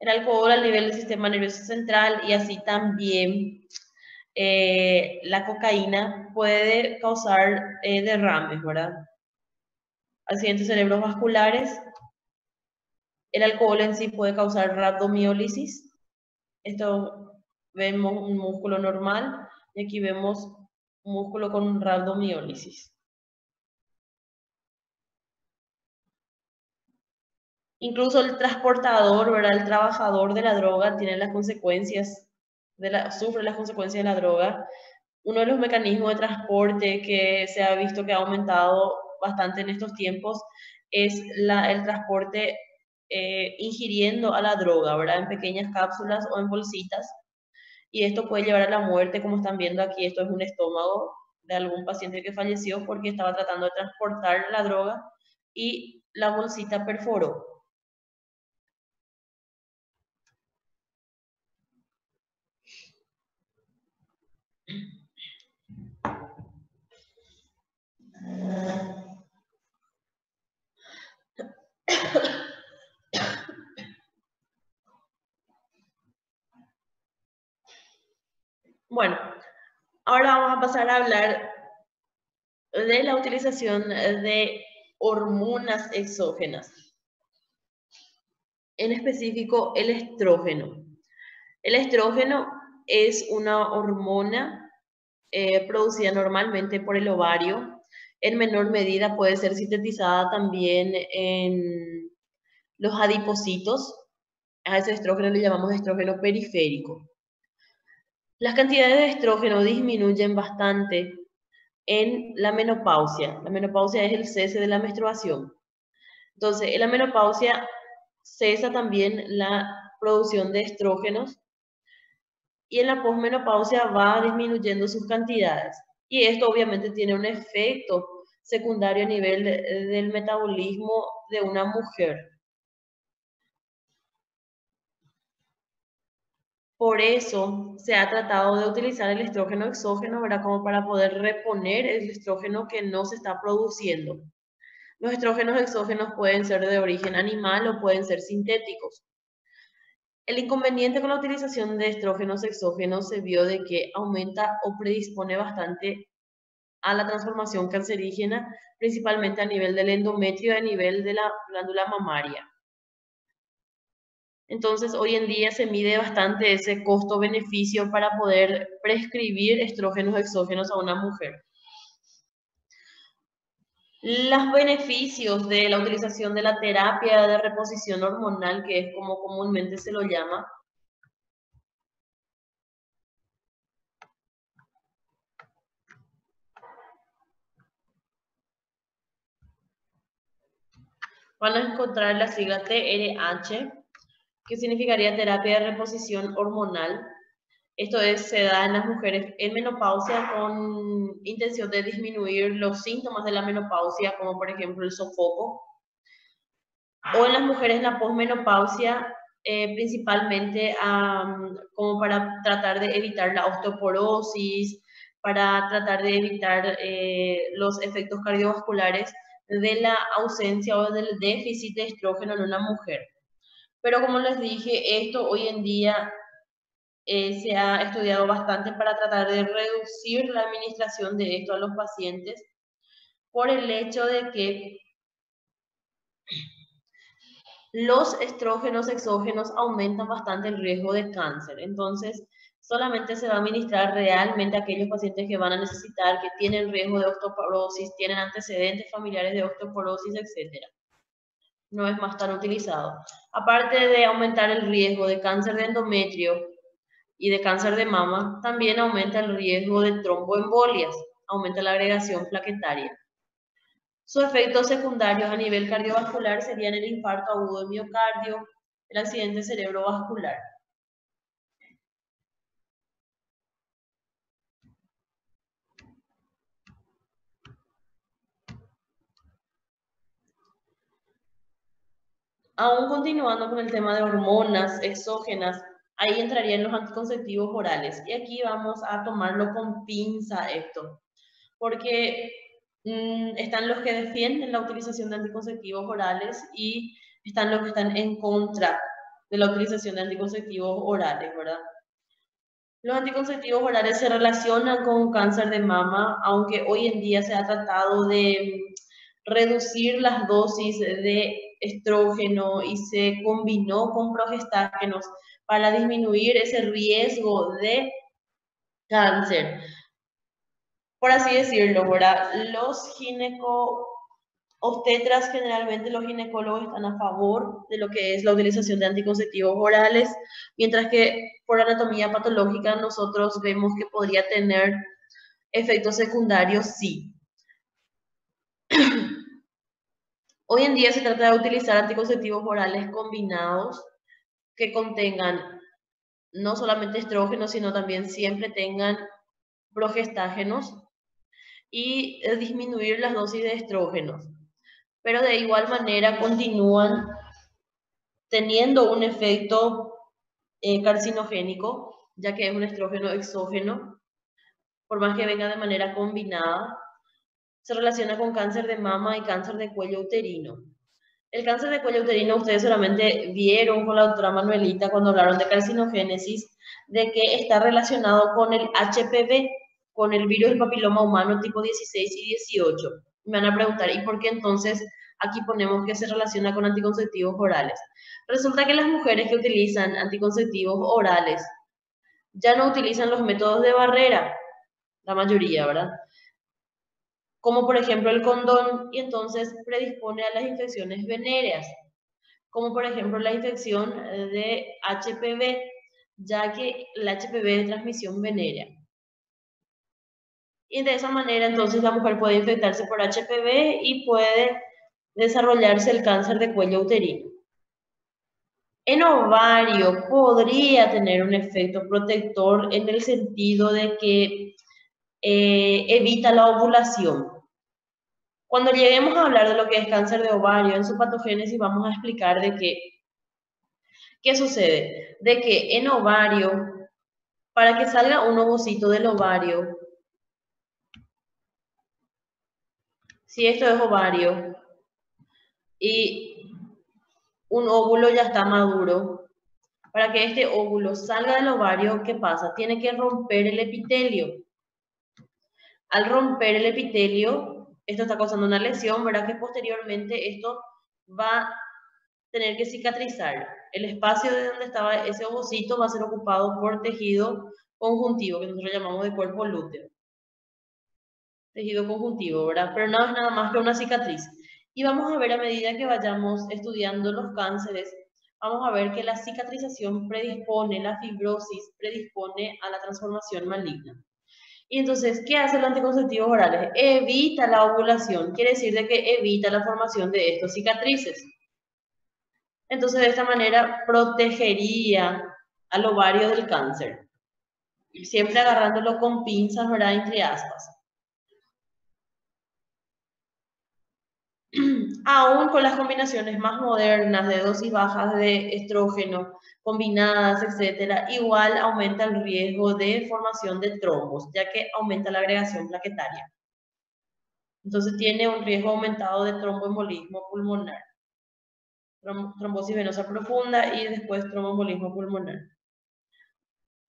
El alcohol al nivel del sistema nervioso central y así también la cocaína puede causar derrames, ¿verdad? Accidentes cerebrovasculares. El alcohol en sí puede causar rabdomiólisis. Esto vemos un músculo normal y aquí vemos un músculo con rabdomiólisis. Incluso el transportador, ¿verdad? El trabajador de la droga tiene las consecuencias sufre las consecuencias de la droga. Uno de los mecanismos de transporte que se ha visto que ha aumentado bastante en estos tiempos es el transporte ingiriendo a la droga, ¿verdad? En pequeñas cápsulas o en bolsitas. Y esto puede llevar a la muerte, como están viendo aquí, esto es un estómago de algún paciente que falleció porque estaba tratando de transportar la droga y la bolsita perforó. Bueno, ahora vamos a pasar a hablar de la utilización de hormonas exógenas, en específico el estrógeno. El estrógeno es una hormona producida normalmente por el ovario. En menor medida puede ser sintetizada también en los adipocitos. A ese estrógeno le llamamos estrógeno periférico. Las cantidades de estrógeno disminuyen bastante en la menopausia. La menopausia es el cese de la menstruación. Entonces, en la menopausia cesa también la producción de estrógenos y en la posmenopausia va disminuyendo sus cantidades. Y esto obviamente tiene un efecto secundario a nivel del metabolismo de una mujer. Por eso se ha tratado de utilizar el estrógeno exógeno, ¿verdad? Como para poder reponer el estrógeno que no se está produciendo. Los estrógenos exógenos pueden ser de origen animal o pueden ser sintéticos. El inconveniente con la utilización de estrógenos exógenos se vio de que aumenta o predispone bastante a la transformación cancerígena, principalmente a nivel del endometrio y a nivel de la glándula mamaria. Entonces, hoy en día se mide bastante ese costo-beneficio para poder prescribir estrógenos exógenos a una mujer. Los beneficios de la utilización de la terapia de reposición hormonal, que es como comúnmente se lo llama, van a encontrar la sigla TRH, que significaría terapia de reposición hormonal. Esto se da en las mujeres en menopausia con intención de disminuir los síntomas de la menopausia, como por ejemplo el sofoco, o en las mujeres en la posmenopausia, principalmente como para tratar de evitar la osteoporosis, para tratar de evitar los efectos cardiovasculares de la ausencia o del déficit de estrógeno en una mujer. Pero como les dije, esto hoy en día se ha estudiado bastante para tratar de reducir la administración de esto a los pacientes por el hecho de que los estrógenos exógenos aumentan bastante el riesgo de cáncer. Entonces, solamente se va a administrar realmente a aquellos pacientes que van a necesitar, que tienen riesgo de osteoporosis, tienen antecedentes familiares de osteoporosis, etc. No es más tan utilizado. Aparte de aumentar el riesgo de cáncer de endometrio y de cáncer de mama, también aumenta el riesgo de tromboembolias, aumenta la agregación plaquetaria. Sus efectos secundarios a nivel cardiovascular serían el infarto agudo de miocardio, el accidente cerebrovascular. Aún continuando con el tema de hormonas exógenas, ahí entrarían los anticonceptivos orales. Y aquí vamos a tomarlo con pinza esto, porque están los que defienden la utilización de anticonceptivos orales y están los que están en contra de la utilización de anticonceptivos orales, ¿verdad? Los anticonceptivos orales se relacionan con cáncer de mama, aunque hoy en día se ha tratado de reducir las dosis de estrógeno y se combinó con progestágenos para disminuir ese riesgo de cáncer. Por así decirlo, ¿verdad? Los obstetras, generalmente los ginecólogos están a favor de lo que es la utilización de anticonceptivos orales, mientras que por anatomía patológica nosotros vemos que podría tener efectos secundarios, sí. Hoy en día se trata de utilizar anticonceptivos orales combinados que contengan no solamente estrógenos, sino también siempre tengan progestágenos y disminuir las dosis de estrógenos. Pero de igual manera continúan teniendo un efecto carcinogénico, ya que es un estrógeno exógeno, por más que venga de manera combinada, se relaciona con cáncer de mama y cáncer de cuello uterino. El cáncer de cuello uterino, ustedes solamente vieron con la doctora Manuelita cuando hablaron de carcinogénesis, de que está relacionado con el HPV, con el virus del papiloma humano tipo 16 y 18. Me van a preguntar, ¿y por qué entonces aquí ponemos que se relaciona con anticonceptivos orales? Resulta que las mujeres que utilizan anticonceptivos orales ya no utilizan los métodos de barrera, la mayoría, ¿verdad? Como por ejemplo el condón, y entonces predispone a las infecciones venéreas, como por ejemplo la infección de HPV, ya que el HPV es de transmisión venérea. Y de esa manera entonces la mujer puede infectarse por HPV y puede desarrollarse el cáncer de cuello uterino. En ovario podría tener un efecto protector en el sentido de que evita la ovulación. Cuando lleguemos a hablar de lo que es cáncer de ovario en su patogénesis, vamos a explicar de qué sucede. De que en ovario, para que salga un ovocito del ovario, si esto es ovario y un óvulo ya está maduro, para que este óvulo salga del ovario, ¿qué pasa? Tiene que romper el epitelio. Al romper el epitelio, esto está causando una lesión, ¿verdad? Que posteriormente esto va a tener que cicatrizar. El espacio de donde estaba ese ovocito va a ser ocupado por tejido conjuntivo, que nosotros llamamos de cuerpo lúteo. Tejido conjuntivo, ¿verdad? Pero no es nada más que una cicatriz. Y vamos a ver a medida que vayamos estudiando los cánceres, vamos a ver que la cicatrización predispone, la fibrosis predispone a la transformación maligna. Y entonces, ¿qué hacen los anticonceptivos orales? Evita la ovulación, quiere decir de que evita la formación de estos cicatrices. Entonces, de esta manera protegería al ovario del cáncer. Siempre agarrándolo con pinzas, ¿verdad? Entre aspas. Aún con las combinaciones más modernas de dosis bajas de estrógeno, combinadas, etcétera, igual aumenta el riesgo de formación de trombos, ya que aumenta la agregación plaquetaria. Entonces tiene un riesgo aumentado de tromboembolismo pulmonar, trombosis venosa profunda y después tromboembolismo pulmonar.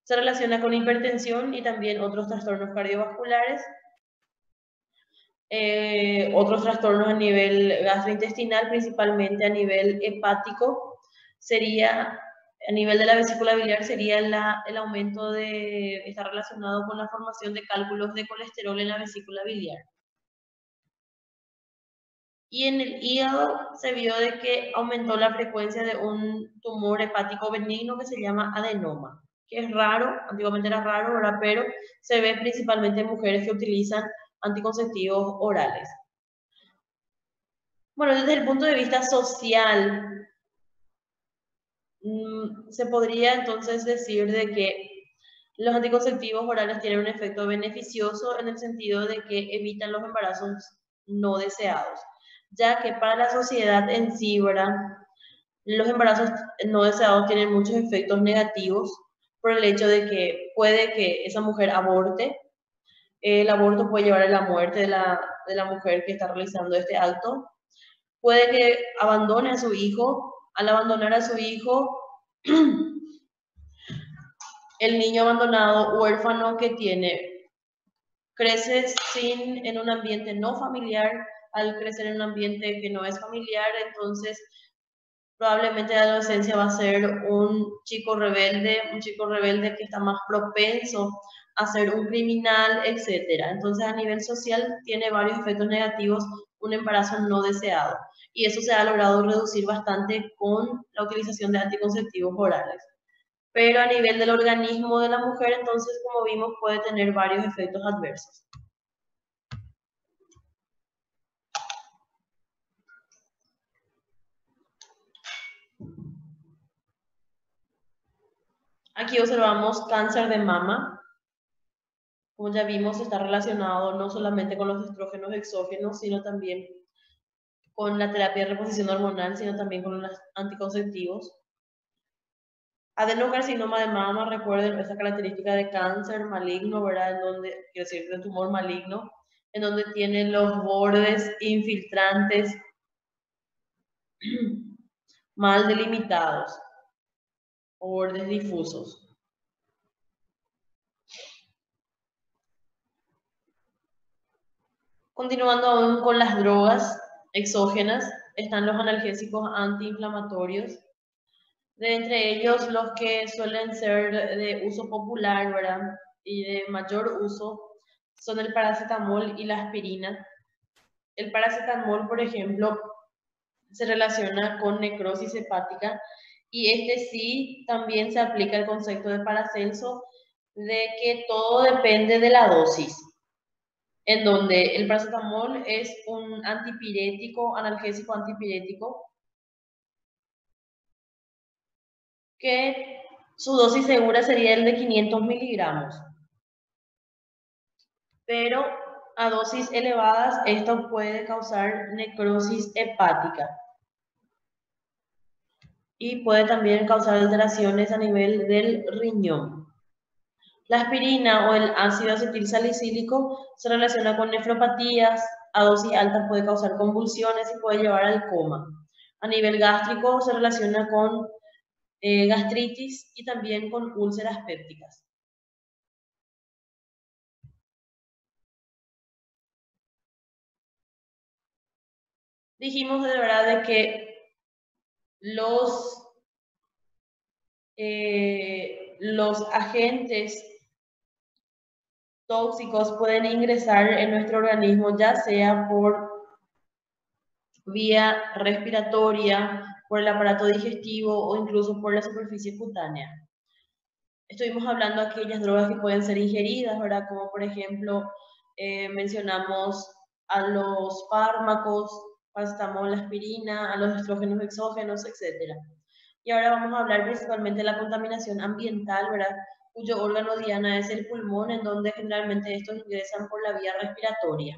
Se relaciona con hipertensión y también otros trastornos cardiovasculares. Otros trastornos a nivel gastrointestinal, principalmente a nivel hepático, sería, a nivel de la vesícula biliar, sería el aumento está relacionado con la formación de cálculos de colesterol en la vesícula biliar. Y en el hígado se vio de que aumentó la frecuencia de un tumor hepático benigno que se llama adenoma, que es raro, antiguamente era raro, ¿verdad? Pero se ve principalmente en mujeres que utilizan anticonceptivos orales. Bueno, desde el punto de vista social, se podría entonces decir de que los anticonceptivos orales tienen un efecto beneficioso en el sentido de que evitan los embarazos no deseados, ya que para la sociedad en sí, ¿verdad? Los embarazos no deseados tienen muchos efectos negativos por el hecho de que puede que esa mujer aborte. El aborto puede llevar a la muerte de la mujer que está realizando este acto. Puede que abandone a su hijo. Al abandonar a su hijo, el niño abandonado, huérfano que tiene, crece en un ambiente no familiar. Al crecer en un ambiente que no es familiar, entonces probablemente la adolescencia va a ser un chico rebelde que está más propenso a ser un criminal, etc. Entonces a nivel social tiene varios efectos negativos un embarazo no deseado. Y eso se ha logrado reducir bastante con la utilización de anticonceptivos orales. Pero a nivel del organismo de la mujer, entonces, como vimos, puede tener varios efectos adversos. Aquí observamos cáncer de mama. Como ya vimos, está relacionado no solamente con los estrógenos exógenos, sino también con la terapia de reposición hormonal, sino también con los anticonceptivos. Adenocarcinoma de mama, recuerden esa característica de cáncer maligno, ¿verdad? En donde, quiero decir, de tumor maligno, en donde tiene los bordes infiltrantes mal delimitados o bordes difusos. Continuando aún con las drogas exógenas, están los analgésicos antiinflamatorios. De entre ellos, los que suelen ser de uso popular, ¿verdad? Y de mayor uso son el paracetamol y la aspirina. El paracetamol, por ejemplo, se relaciona con necrosis hepática y este sí también se aplica el concepto de Paracelso de que todo depende de la dosis, en donde el paracetamol es un antipirético, analgésico antipirético, que su dosis segura sería el de 500 miligramos. Pero a dosis elevadas esto puede causar necrosis hepática y puede también causar alteraciones a nivel del riñón. La aspirina o el ácido acetil salicílico se relaciona con nefropatías, a dosis altas puede causar convulsiones y puede llevar al coma. A nivel gástrico se relaciona con gastritis y también con úlceras pépticas. Dijimos de verdad de que los agentes tóxicos pueden ingresar en nuestro organismo, ya sea por vía respiratoria, por el aparato digestivo o incluso por la superficie cutánea. Estuvimos hablando de aquellas drogas que pueden ser ingeridas, ¿verdad? Como por ejemplo, mencionamos a los fármacos, paracetamol, la aspirina, a los estrógenos exógenos, etc. Y ahora vamos a hablar principalmente de la contaminación ambiental, ¿verdad? Cuyo órgano diana es el pulmón, en donde generalmente estos ingresan por la vía respiratoria.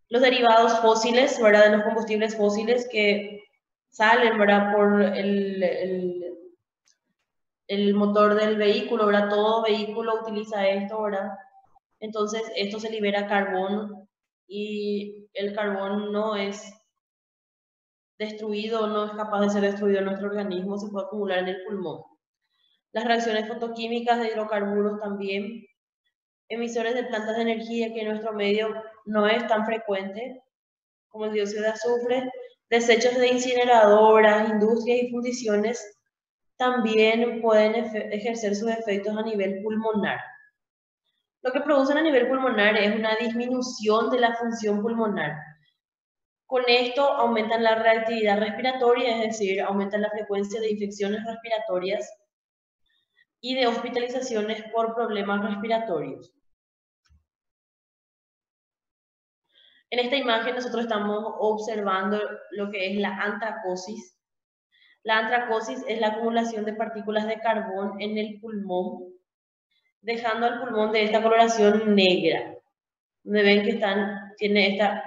Los derivados fósiles, ¿verdad? De los combustibles fósiles que salen, ¿verdad? Por el motor del vehículo, ¿verdad? Todo vehículo utiliza esto, ¿verdad? Entonces, esto se libera carbón y el carbón no es destruido, no es capaz de ser destruido en nuestro organismo, se puede acumular en el pulmón. Las reacciones fotoquímicas de hidrocarburos también, emisores de plantas de energía que en nuestro medio no es tan frecuente, como el dióxido de azufre, desechos de incineradoras, industrias y fundiciones, también pueden ejercer sus efectos a nivel pulmonar. Lo que producen a nivel pulmonar es una disminución de la función pulmonar. Con esto aumentan la reactividad respiratoria, es decir, aumentan la frecuencia de infecciones respiratorias y de hospitalizaciones por problemas respiratorios. En esta imagen nosotros estamos observando lo que es la antracosis. La antracosis es la acumulación de partículas de carbón en el pulmón, dejando al pulmón de esta coloración negra, donde ven que tiene esta